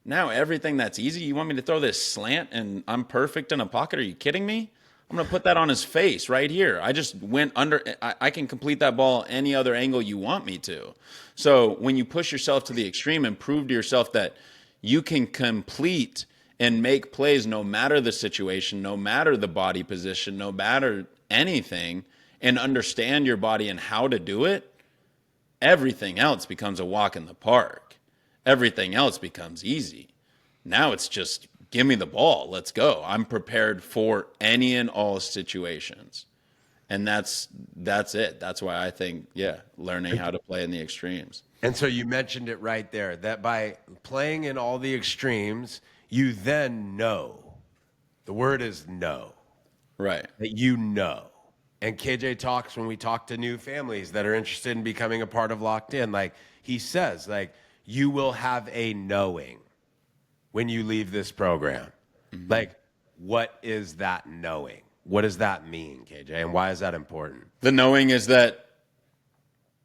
Now everything that's easy, you want me to throw this slant and I'm perfect in a pocket? Are you kidding me? I'm going to put that on his face right here. I just went under. I can complete that ball any other angle you want me to. So when you push yourself to the extreme and prove to yourself that you can complete and make plays no matter the situation, no matter the body position, no matter anything, and understand your body and how to do it, everything else becomes a walk in the park. Everything else becomes easy. Now it's just, give me the ball. Let's go. I'm prepared for any and all situations. And that's it. That's why I think, learning how to play in the extremes. And so you mentioned it right there, that by playing in all the extremes, you then know. The word is know. Right. That you know. And KJ talks when we talk to new families that are interested in becoming a part of Locked In, like he says, like, you will have a knowing when you leave this program. Like, what is that knowing? What does that mean, KJ? And why is that important? The knowing is that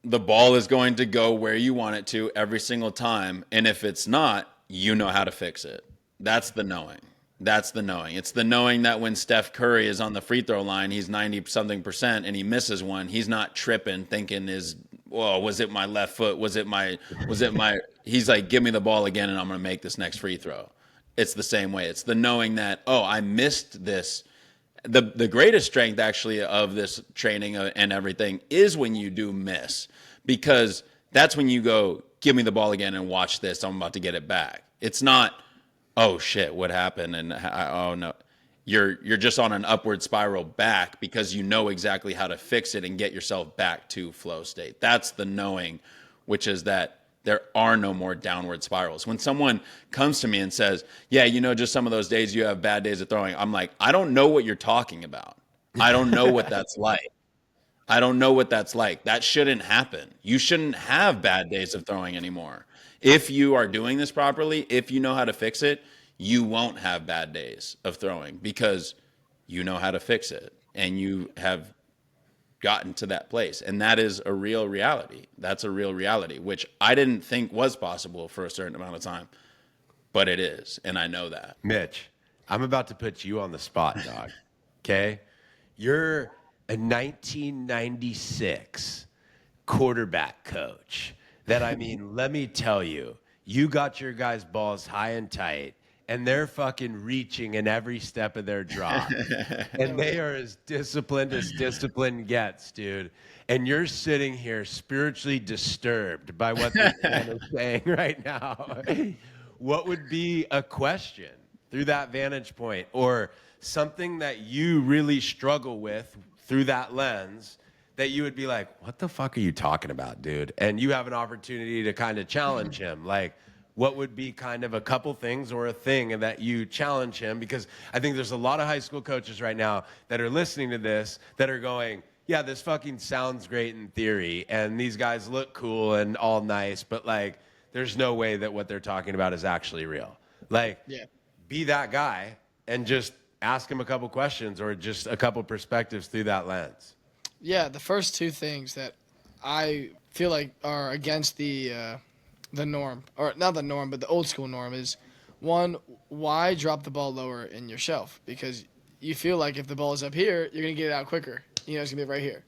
the ball is going to go where you want it to every single time. And if it's not, you know how to fix it. That's the knowing. That's the knowing. It's the knowing that when Steph Curry is on the free throw line, he's 90-something% and he misses one, he's not tripping thinking was it my left foot? Was it my, he's like, give me the ball again and I'm going to make this next free throw. It's the same way. It's the knowing that, I missed this. The greatest strength actually of this training and everything is when you do miss, because that's when you go, give me the ball again and watch this. I'm about to get it back. It's not, oh shit, what happened? And oh no, you're just on an upward spiral back because you know exactly how to fix it and get yourself back to flow state. That's the knowing, which is that there are no more downward spirals. When someone comes to me and says, just some of those days you have bad days of throwing, I'm like, I don't know what you're talking about. I don't know what that's like. I don't know what that's like. That shouldn't happen. You shouldn't have bad days of throwing anymore. If you are doing this properly, if you know how to fix it, you won't have bad days of throwing because you know how to fix it and you have gotten to that place. And that is a real reality. That's a real reality, which I didn't think was possible for a certain amount of time, but it is. And I know that. Mitch, I'm about to put you on the spot, dog. Okay? You're a 1996 quarterback coach that, let me tell you, you got your guys' balls high and tight, and they're fucking reaching in every step of their drop. And they are as discipline gets, dude. And you're sitting here spiritually disturbed by what this man is saying right now. What would be a question through that vantage point, or something that you really struggle with through that lens that you would be like, what the fuck are you talking about, dude? And you have an opportunity to kind of challenge him. Like, what would be kind of a couple things or a thing that you challenge him? Because I think there's a lot of high school coaches right now that are listening to this that are going, yeah, this fucking sounds great in theory, and these guys look cool and all nice, but like, there's no way that what they're talking about is actually real. Like, Yeah. be that guy and just ask him a couple questions or just a couple perspectives through that lens. Yeah, the first two things that I feel like are against the norm, or not the norm, but the old school norm is one, why drop the ball lower in your shelf? Because you feel like if the ball is up here, you're gonna get it out quicker. You know, it's gonna be right here.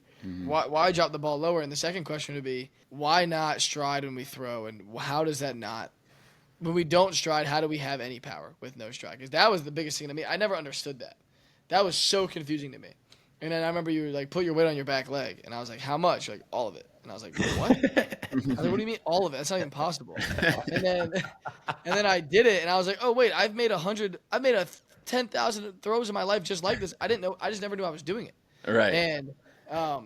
Why drop the ball lower? And the second question would be, why not stride when we throw? And how does that not? When we don't stride, how do we have any power with no stride? Because that was the biggest thing to me. I never understood that. That was so confusing to me. And then I remember you were like, put your weight on your back leg. And I was like, how much? You're like, all of it. And I was like, what? I was like, what do you mean all of it? That's not even possible. And then I did it, and I was like, oh, wait, I've made 10,000 throws in my life just like this. I didn't know. I just never knew I was doing it. Right. And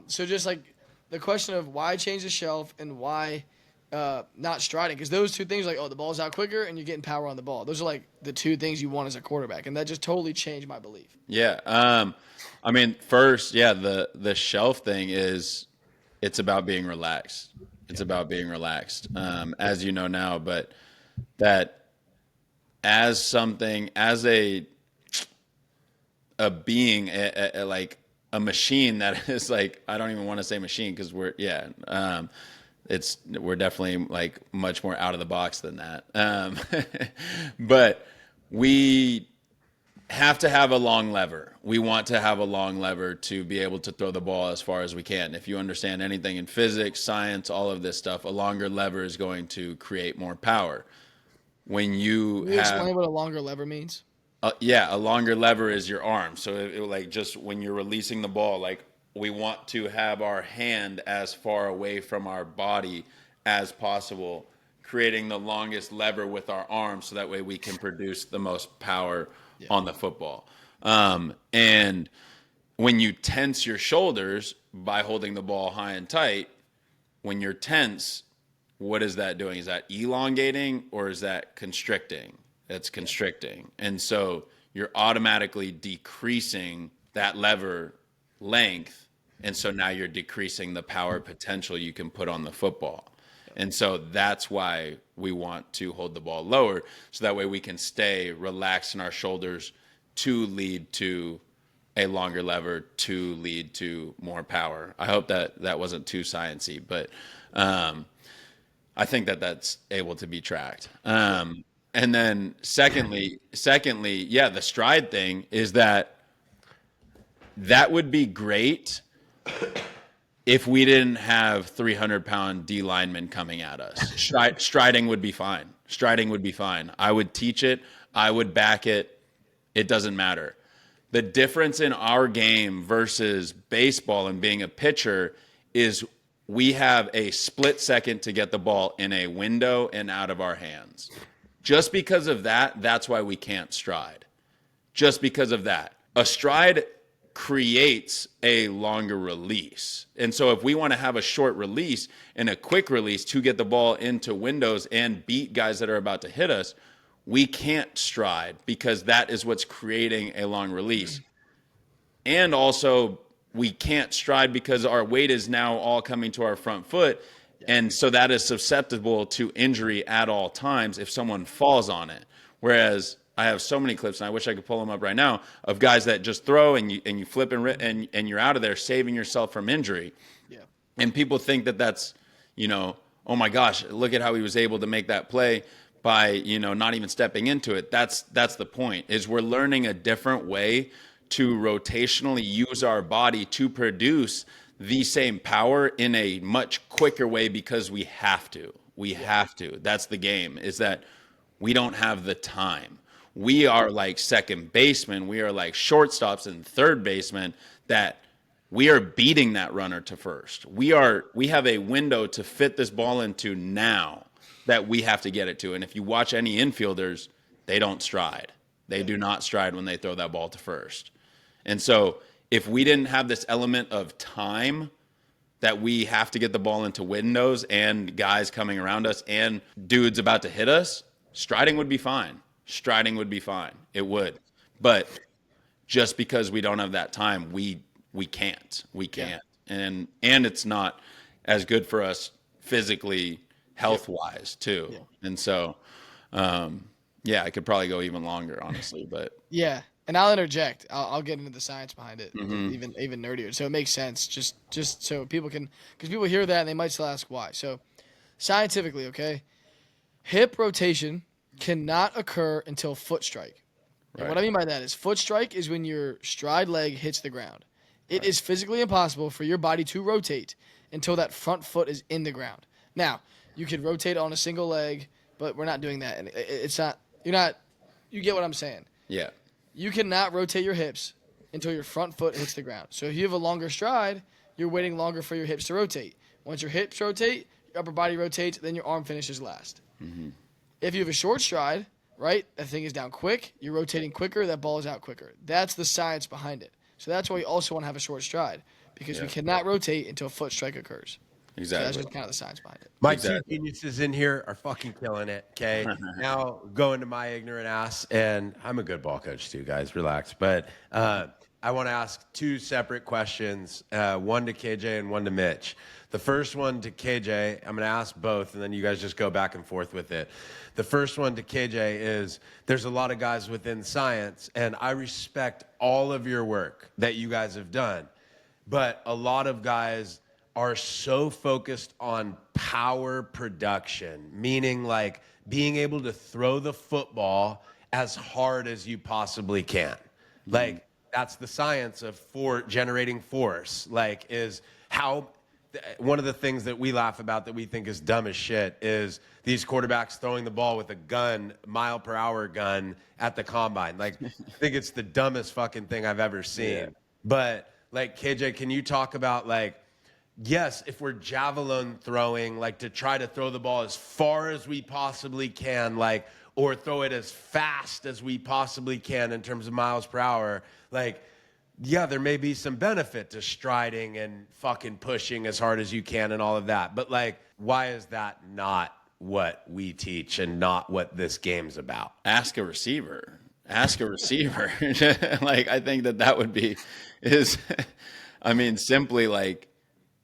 so just like the question of why change the shelf and why not striding, because those two things, like, oh, the ball's out quicker and you're getting power on the ball. Those are like the two things you want as a quarterback, and that just totally changed my belief. Yeah. I mean, first, yeah, the shelf thing is it's about being relaxed. It's about being relaxed, as you know now, but that as something, as a being, like a machine that is like, I don't even want to say machine because we're definitely like much more out of the box than that. But we have to have a long lever. We want to have a long lever to be able to throw the ball as far as we can. If you understand anything in physics, science, all of this stuff, a longer lever is going to create more power. When you Can you explain what a longer lever means? a longer lever is your arm. So like just when you're releasing the ball, like we want to have our hand as far away from our body as possible, creating the longest lever with our arm so that way we can produce the most power on the football. And when you tense your shoulders by holding the ball high and tight, when you're tense, what is that doing? Is that elongating or is that constricting? It's constricting. And so you're automatically decreasing that lever length. And so now you're decreasing the power potential you can put on the football. And so that's why we want to hold the ball lower, so that way we can stay relaxed in our shoulders to lead to a longer lever, to lead to more power. I hope that wasn't too sciencey, but I think that's able to be tracked. And then secondly, yeah, the stride thing is that would be great if we didn't have 300-pound D linemen coming at us. Striding would be fine. Striding would be fine. I would teach it. I would back it. It doesn't matter. The difference in our game versus baseball and being a pitcher is we have a split second to get the ball in a window and out of our hands. Just because of that, that's why we can't stride. Just because of that. A stride creates a longer release. And so if we want to have a short release and a quick release to get the ball into windows and beat guys that are about to hit us, we can't stride because that is what's creating a long release. And also we can't stride because our weight is now all coming to our front foot. And so that is susceptible to injury at all times if someone falls on it. Whereas I have so many clips, and I wish I could pull them up right now, of guys that just throw and you flip and you're out of there, saving yourself from injury. Yeah. And people think that that's, oh my gosh, look at how he was able to make that play by, not even stepping into it. That's the point, is we're learning a different way to rotationally use our body to produce the same power in a much quicker way because we have to. We have to. That's the game, is that we don't have the time. We are like second baseman. We are like shortstops and third baseman that we are beating that runner to first. We have a window to fit this ball into now that we have to get it to. And if you watch any infielders, they don't stride. They do not stride when they throw that ball to first. And so if we didn't have this element of time that we have to get the ball into windows and guys coming around us and dudes about to hit us, striding would be fine. Striding would be fine. It would. But just because we don't have that time, we can't. We can't. and it's not as good for us physically, health wise too. Yeah. And so, yeah, I could probably go even longer, honestly, but Yeah, and I'll interject. I'll get into the science behind it, Mm-hmm. even nerdier. So it makes sense. Just so people can, because people hear that and they might still ask why. So scientifically, okay, hip rotation cannot occur until foot strike. And what I Right. mean by that is foot strike is when your stride leg hits the ground. It Right. is physically impossible for your body to rotate until that front foot is in the ground. Now, you could rotate on a single leg, but we're not doing that. And it's not, you're not, you get what I'm saying. Yeah. You cannot rotate your hips until your front foot hits the ground. So if you have a longer stride, you're waiting longer for your hips to rotate. Once your hips rotate, your upper body rotates, then your arm finishes last. Mm-hmm. If you have a short stride, right, that thing is down quick, you're rotating quicker, that ball is out quicker. That's the science behind it. So that's why we also want to have a short stride, because we Yeah. cannot rotate until a foot strike occurs. So that's Exactly. just kind of the science behind it. My Exactly. two geniuses in here are fucking killing it. Okay. Now go into my ignorant ass, and I'm a good ball coach too, guys. Relax. But I want to ask two separate questions, one to KJ and one to Mitch. The first one to KJ, I'm going to ask both, and then you guys just go back and forth with it. The first one to KJ is there's a lot of guys within science, and I respect all of your work that you guys have done, but a lot of guys are so focused on power production, meaning like being able to throw the football as hard as you possibly can. Like that's the science of generating force. Like is how one of the things that we laugh about that we think is dumb as shit is these quarterbacks throwing the ball with a gun, mile per hour gun at the combine. Like I think it's the dumbest fucking thing I've ever seen. Yeah. But like KJ, can you talk about like yes, if we're javelin throwing, like to try to throw the ball as far as we possibly can, like, or throw it as fast as we possibly can in terms of miles per hour, like, yeah, there may be some benefit to striding and fucking pushing as hard as you can and all of that. But like, why is that not what we teach and not what this game's about? Ask a receiver. Ask a receiver. Like, I think that would be I mean, simply like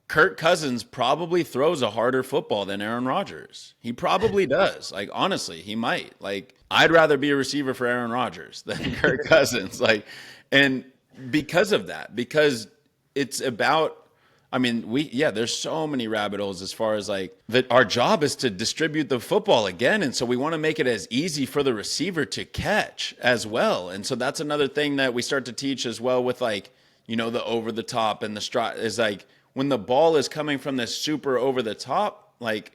Kirk Cousins probably throws a harder football than Aaron Rodgers. He probably does. Like, honestly, he might. Like, I'd rather be a receiver for Aaron Rodgers than Kirk Cousins. Like, and because of that, because it's about, I mean, there's so many rabbit holes as far as like that. Our job is to distribute the football again. And so we want to make it as easy for the receiver to catch as well. And so that's another thing that we start to teach as well with like, the over the top and the stride is like when the ball is coming from this super over the top, like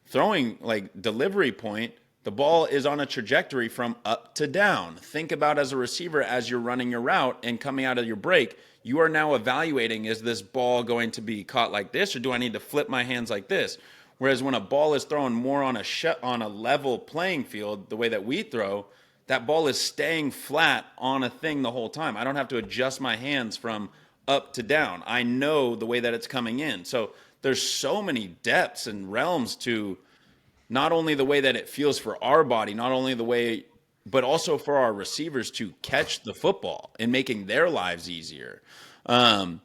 throwing like delivery point, the ball is on a trajectory from up to down. Think about as a receiver, as you're running your route and coming out of your break, you are now evaluating, is this ball going to be caught like this or do I need to flip my hands like this? Whereas when a ball is thrown more on a level playing field, the way that we throw, that ball is staying flat on a thing the whole time. I don't have to adjust my hands from up to down. I know the way that it's coming in. So there's so many depths and realms to not only the way that it feels for our body, not only the way, but also for our receivers to catch the football and making their lives easier. And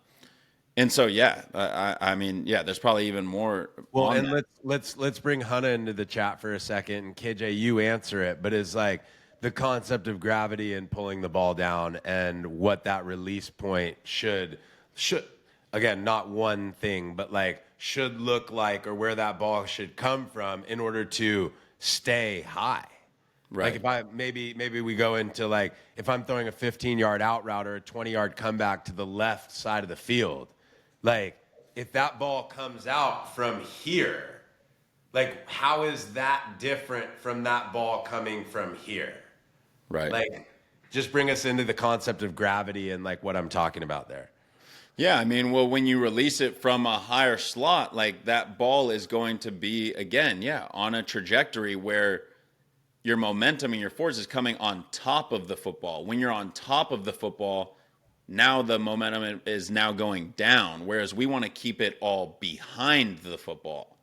so, yeah, I mean, yeah, there's probably even more. Well, on and that. let's bring Hannah into the chat for a second, and KJ, you answer it. But it's like the concept of gravity and pulling the ball down, and what that release point should again, not one thing, but like should look like, or where that ball should come from in order to stay high. Right. Like if I maybe we go into like if I'm throwing a 15-yard out route or a 20-yard comeback to the left side of the field, like if that ball comes out from here, like how is that different from that ball coming from here? Right. Like just bring us into the concept of gravity and like what I'm talking about there. Yeah, I mean, well, when you release it from a higher slot, like that ball is going to be, again, yeah, on a trajectory where your momentum and your force is coming on top of the football. When you're on top of the football, now the momentum is now going down, whereas we want to keep it all behind the football.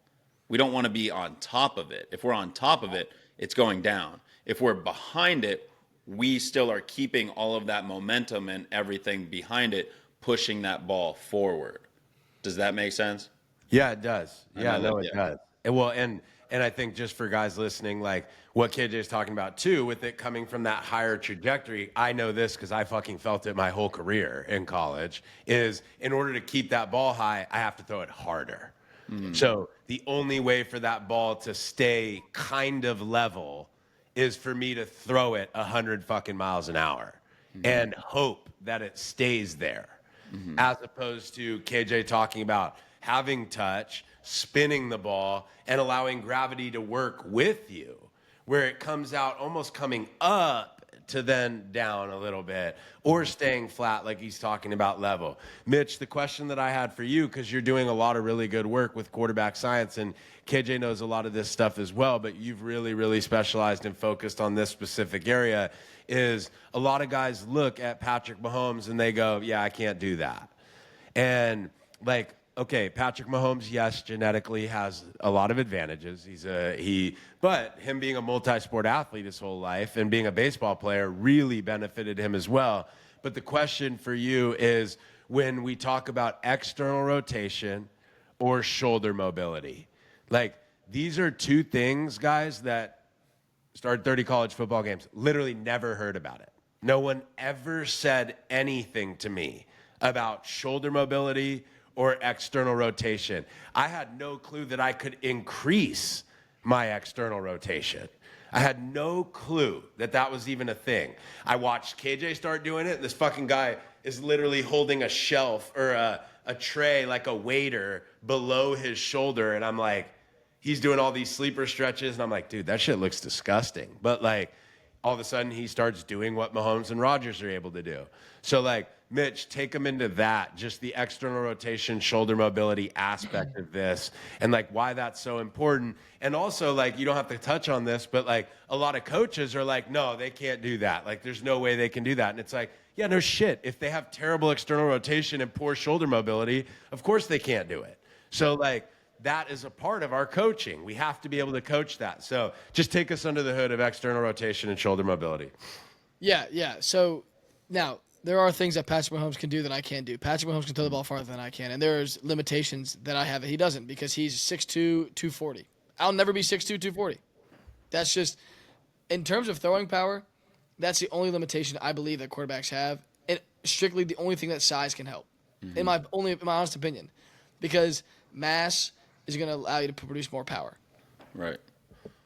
We don't want to be on top of it. If we're on top of it, it's going down. If we're behind it, we still are keeping all of that momentum and everything behind it, pushing that ball forward. Does that make sense? Yeah, it does. I Yeah, know no, that, it yeah. does. And I think just for guys listening, like what KJ is talking about too, with it coming from that higher trajectory, I know this because I fucking felt it my whole career in college, is in order to keep that ball high, I have to throw it harder. So the only way for that ball to stay kind of level is for me to throw it 100 fucking miles an hour and hope that it stays there, as opposed to KJ talking about having touch, spinning the ball, and allowing gravity to work with you, where it comes out almost coming up to then down a little bit, or staying flat like he's talking about level. Mitch, the question that I had for you, because you're doing a lot of really good work with quarterback science, and KJ knows a lot of this stuff as well, but you've really, really specialized and focused on this specific area, is a lot of guys look at Patrick Mahomes and they go, yeah, I can't do that. And like, okay, Patrick Mahomes, yes, genetically has a lot of advantages. But him being a multi-sport athlete his whole life and being a baseball player really benefited him as well. But the question for you is, when we talk about external rotation or shoulder mobility, like these are two things, guys, that started 30 college football games, literally never heard about it. No one ever said anything to me about shoulder mobility or external rotation. I had no clue that I could increase my external rotation. I had no clue that that was even a thing. I watched KJ start doing it. This fucking guy is literally holding a shelf or a tray like a waiter below his shoulder. And I'm like, he's doing all these sleeper stretches. And I'm like, dude, that shit looks disgusting. But like, all of a sudden he starts doing what Mahomes and Rodgers are able to do. So like, Mitch, take them into that, just the external rotation, shoulder mobility aspect of this, and like why that's so important. And also, like, you don't have to touch on this, but like a lot of coaches are like, no, they can't do that. Like, there's no way they can do that. And it's like, yeah, no shit. If they have terrible external rotation and poor shoulder mobility, of course they can't do it. So like, that is a part of our coaching. We have to be able to coach that. So just take us under the hood of external rotation and shoulder mobility. Yeah. So now, there are things that Patrick Mahomes can do that I can't do. Patrick Mahomes can throw the ball farther than I can, and there's limitations that I have that he doesn't, because he's 6'2", 240. I'll never be 6'2", 240. That's just, in terms of throwing power, that's the only limitation I believe that quarterbacks have, and strictly the only thing that size can help, in my honest opinion, because mass is going to allow you to produce more power. Right.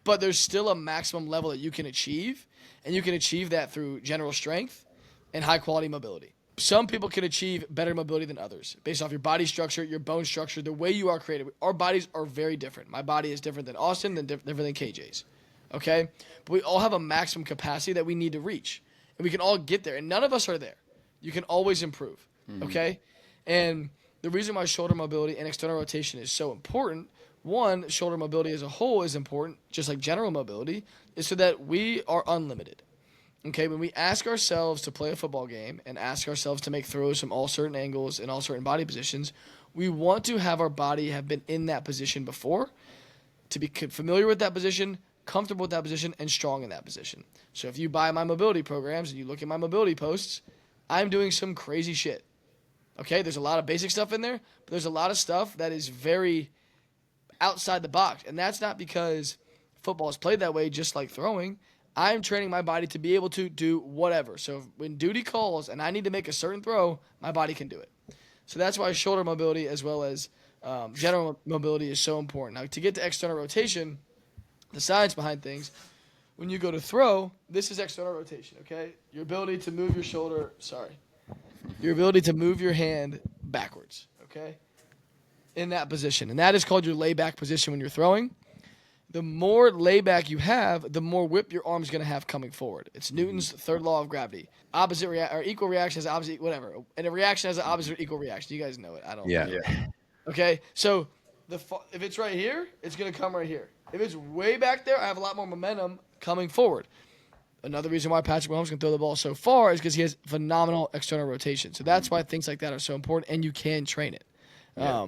But there's still a maximum level that you can achieve, and you can achieve that through general strength and high-quality mobility. Some people can achieve better mobility than others based off your body structure, your bone structure, the way you are created. Our bodies are very different. My body is different than Austyn, different than KJ's, okay? But we all have a maximum capacity that we need to reach, and we can all get there, and none of us are there. You can always improve, okay? And the reason why shoulder mobility and external rotation is so important, one, shoulder mobility as a whole is important, just like general mobility, is so that we are unlimited. Okay, when we ask ourselves to play a football game and ask ourselves to make throws from all certain angles and all certain body positions, we want to have our body have been in that position before, to be familiar with that position, comfortable with that position, and strong in that position. So if you buy my mobility programs and you look at my mobility posts, I'm doing some crazy shit. Okay, there's a lot of basic stuff in there, but there's a lot of stuff that is very outside the box. And that's not because football is played that way, just like throwing. I'm training my body to be able to do whatever. So when duty calls and I need to make a certain throw, my body can do it. So that's why shoulder mobility as well as general mobility is so important. Now, to get to external rotation, the science behind things, when you go to throw, this is external rotation, okay? Your ability to move your shoulder, your ability to move your hand backwards, okay? In that position. And that is called your layback position when you're throwing. The more layback you have, the more whip your arm's going to have coming forward. It's Newton's third law of gravity. Equal reaction has opposite, whatever. And a reaction has an opposite or equal reaction. You guys know it. I don't. Yeah. Okay, so if it's right here, it's going to come right here. If it's way back there, I have a lot more momentum coming forward. Another reason why Patrick Mahomes can throw the ball so far is because he has phenomenal external rotation. So that's why things like that are so important, and you can train it. Yeah.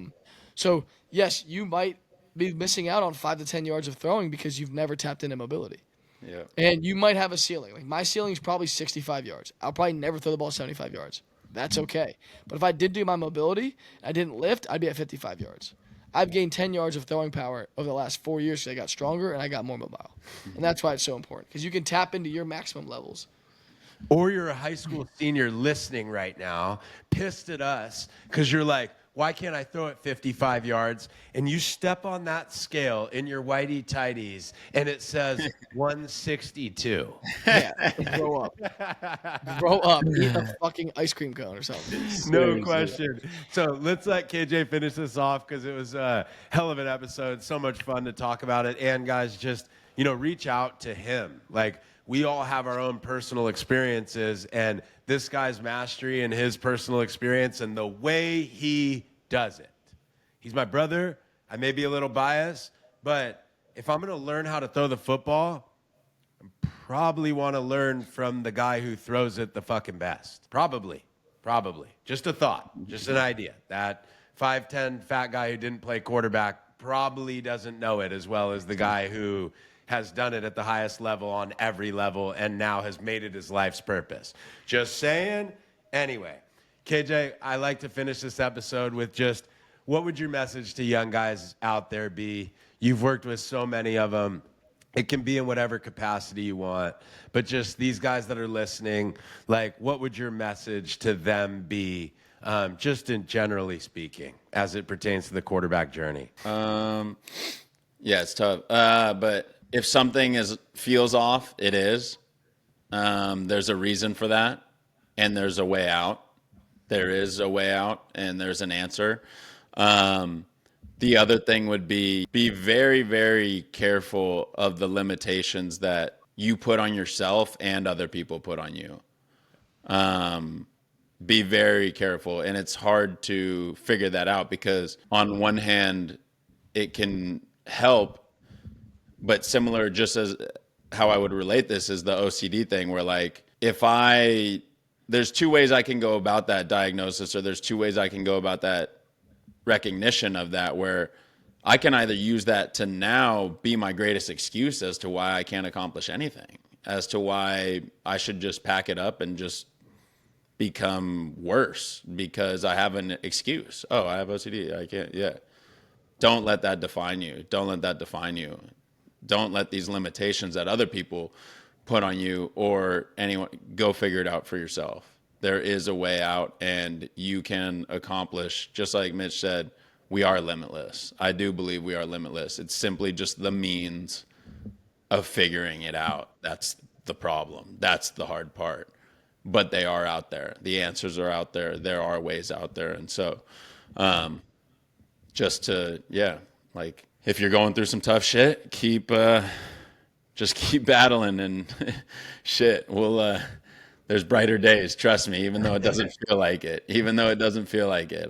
So, yes, you might be missing out on 5 to 10 yards of throwing because you've never tapped into mobility. Yeah. And you might have a ceiling. Like, my ceiling is probably 65 yards. I'll probably never throw the ball 75 yards. That's okay. But if I did do my mobility, I didn't lift, I'd be at 55 yards. I've gained 10 yards of throwing power over the last 4 years because I got stronger and I got more mobile. And that's why it's so important, because you can tap into your maximum levels. Or you're a high school senior listening right now, pissed at us because you're like, why can't I throw it 55 yards? And you step on that scale in your whitey tighties and it says 162. Yeah, grow up. Grow up. Eat a fucking ice cream cone or something. No question. So let's let KJ finish this off because it was a hell of an episode. So much fun to talk about it. And guys, just, reach out to him. Like, we all have our own personal experiences, and this guy's mastery and his personal experience and the way he does it. He's my brother. I may be a little biased, but if I'm going to learn how to throw the football, I probably want to learn from the guy who throws it the fucking best. Probably. Just a thought, just an idea. That 5'10" fat guy who didn't play quarterback probably doesn't know it as well as the guy who has done it at the highest level on every level and now has made it his life's purpose. Just saying. Anyway, KJ, I like to finish this episode with just, what would your message to young guys out there be? You've worked with so many of them. It can be in whatever capacity you want, but just these guys that are listening, like, what would your message to them be, just in generally speaking, as it pertains to the quarterback journey? Yeah, it's tough. But if something feels off, it is. There's a reason for that, and there's a way out. There is a way out, and there's an answer. The other thing would be very, very careful of the limitations that you put on yourself and other people put on you. Be very careful, and it's hard to figure that out because on one hand, it can help. But similar, just as how I would relate this is the OCD thing, where like, there's two ways I can go about that diagnosis, or there's two ways I can go about that recognition of that, where I can either use that to now be my greatest excuse as to why I can't accomplish anything, as to why I should just pack it up and just become worse because I have an excuse. Oh, I have OCD. I can't. Yeah. Don't let that define you. Don't let that define you. Don't let these limitations that other people put on you or anyone, go figure it out for yourself. There is a way out, and you can accomplish, just like Mitch said, we are limitless. I do believe we are limitless. It's simply just the means of figuring it out. That's the problem. That's the hard part. But they are out there. The answers are out there. There are ways out there. And so like, if you're going through some tough shit, just keep battling and shit. There's brighter days. Trust me, even though it doesn't feel like it.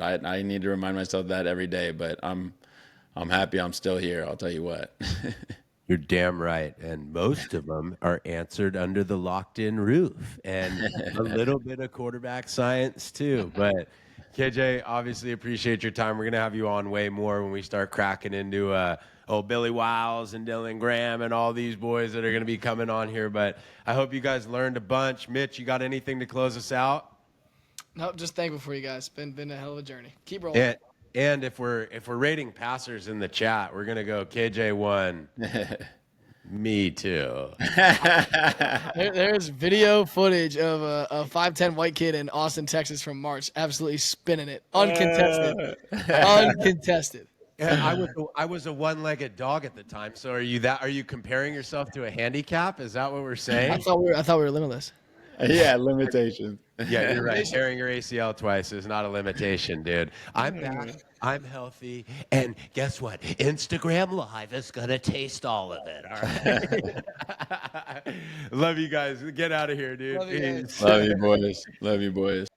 I need to remind myself that every day. But I'm happy I'm still here. I'll tell you what. You're damn right. And most of them are answered under the locked-in roof, and a little bit of quarterback science too. But KJ, obviously appreciate your time. We're going to have you on way more when we start cracking into Billy Wiles and Dylan Graham and all these boys that are going to be coming on here. But I hope you guys learned a bunch. Mitch, you got anything to close us out? No, just thankful for you guys. Been a hell of a journey. Keep rolling. And if we're rating passers in the chat, we're going to go KJ1. Me too. There's video footage of a 5'10" white kid in Austin, Texas from March, absolutely spinning it. Uncontested. Yeah, I was a one-legged dog at the time. So are you comparing yourself to a handicap? Is that what we're saying? I thought we were limitless. Yeah, limitations. Yeah, you're right. Tearing your ACL twice is not a limitation, dude. I'm back. I'm healthy. And guess what? Instagram Live is going to taste all of it. All right. Love you guys. Get out of here, dude. Love you guys. Love you, boys. Love you, boys.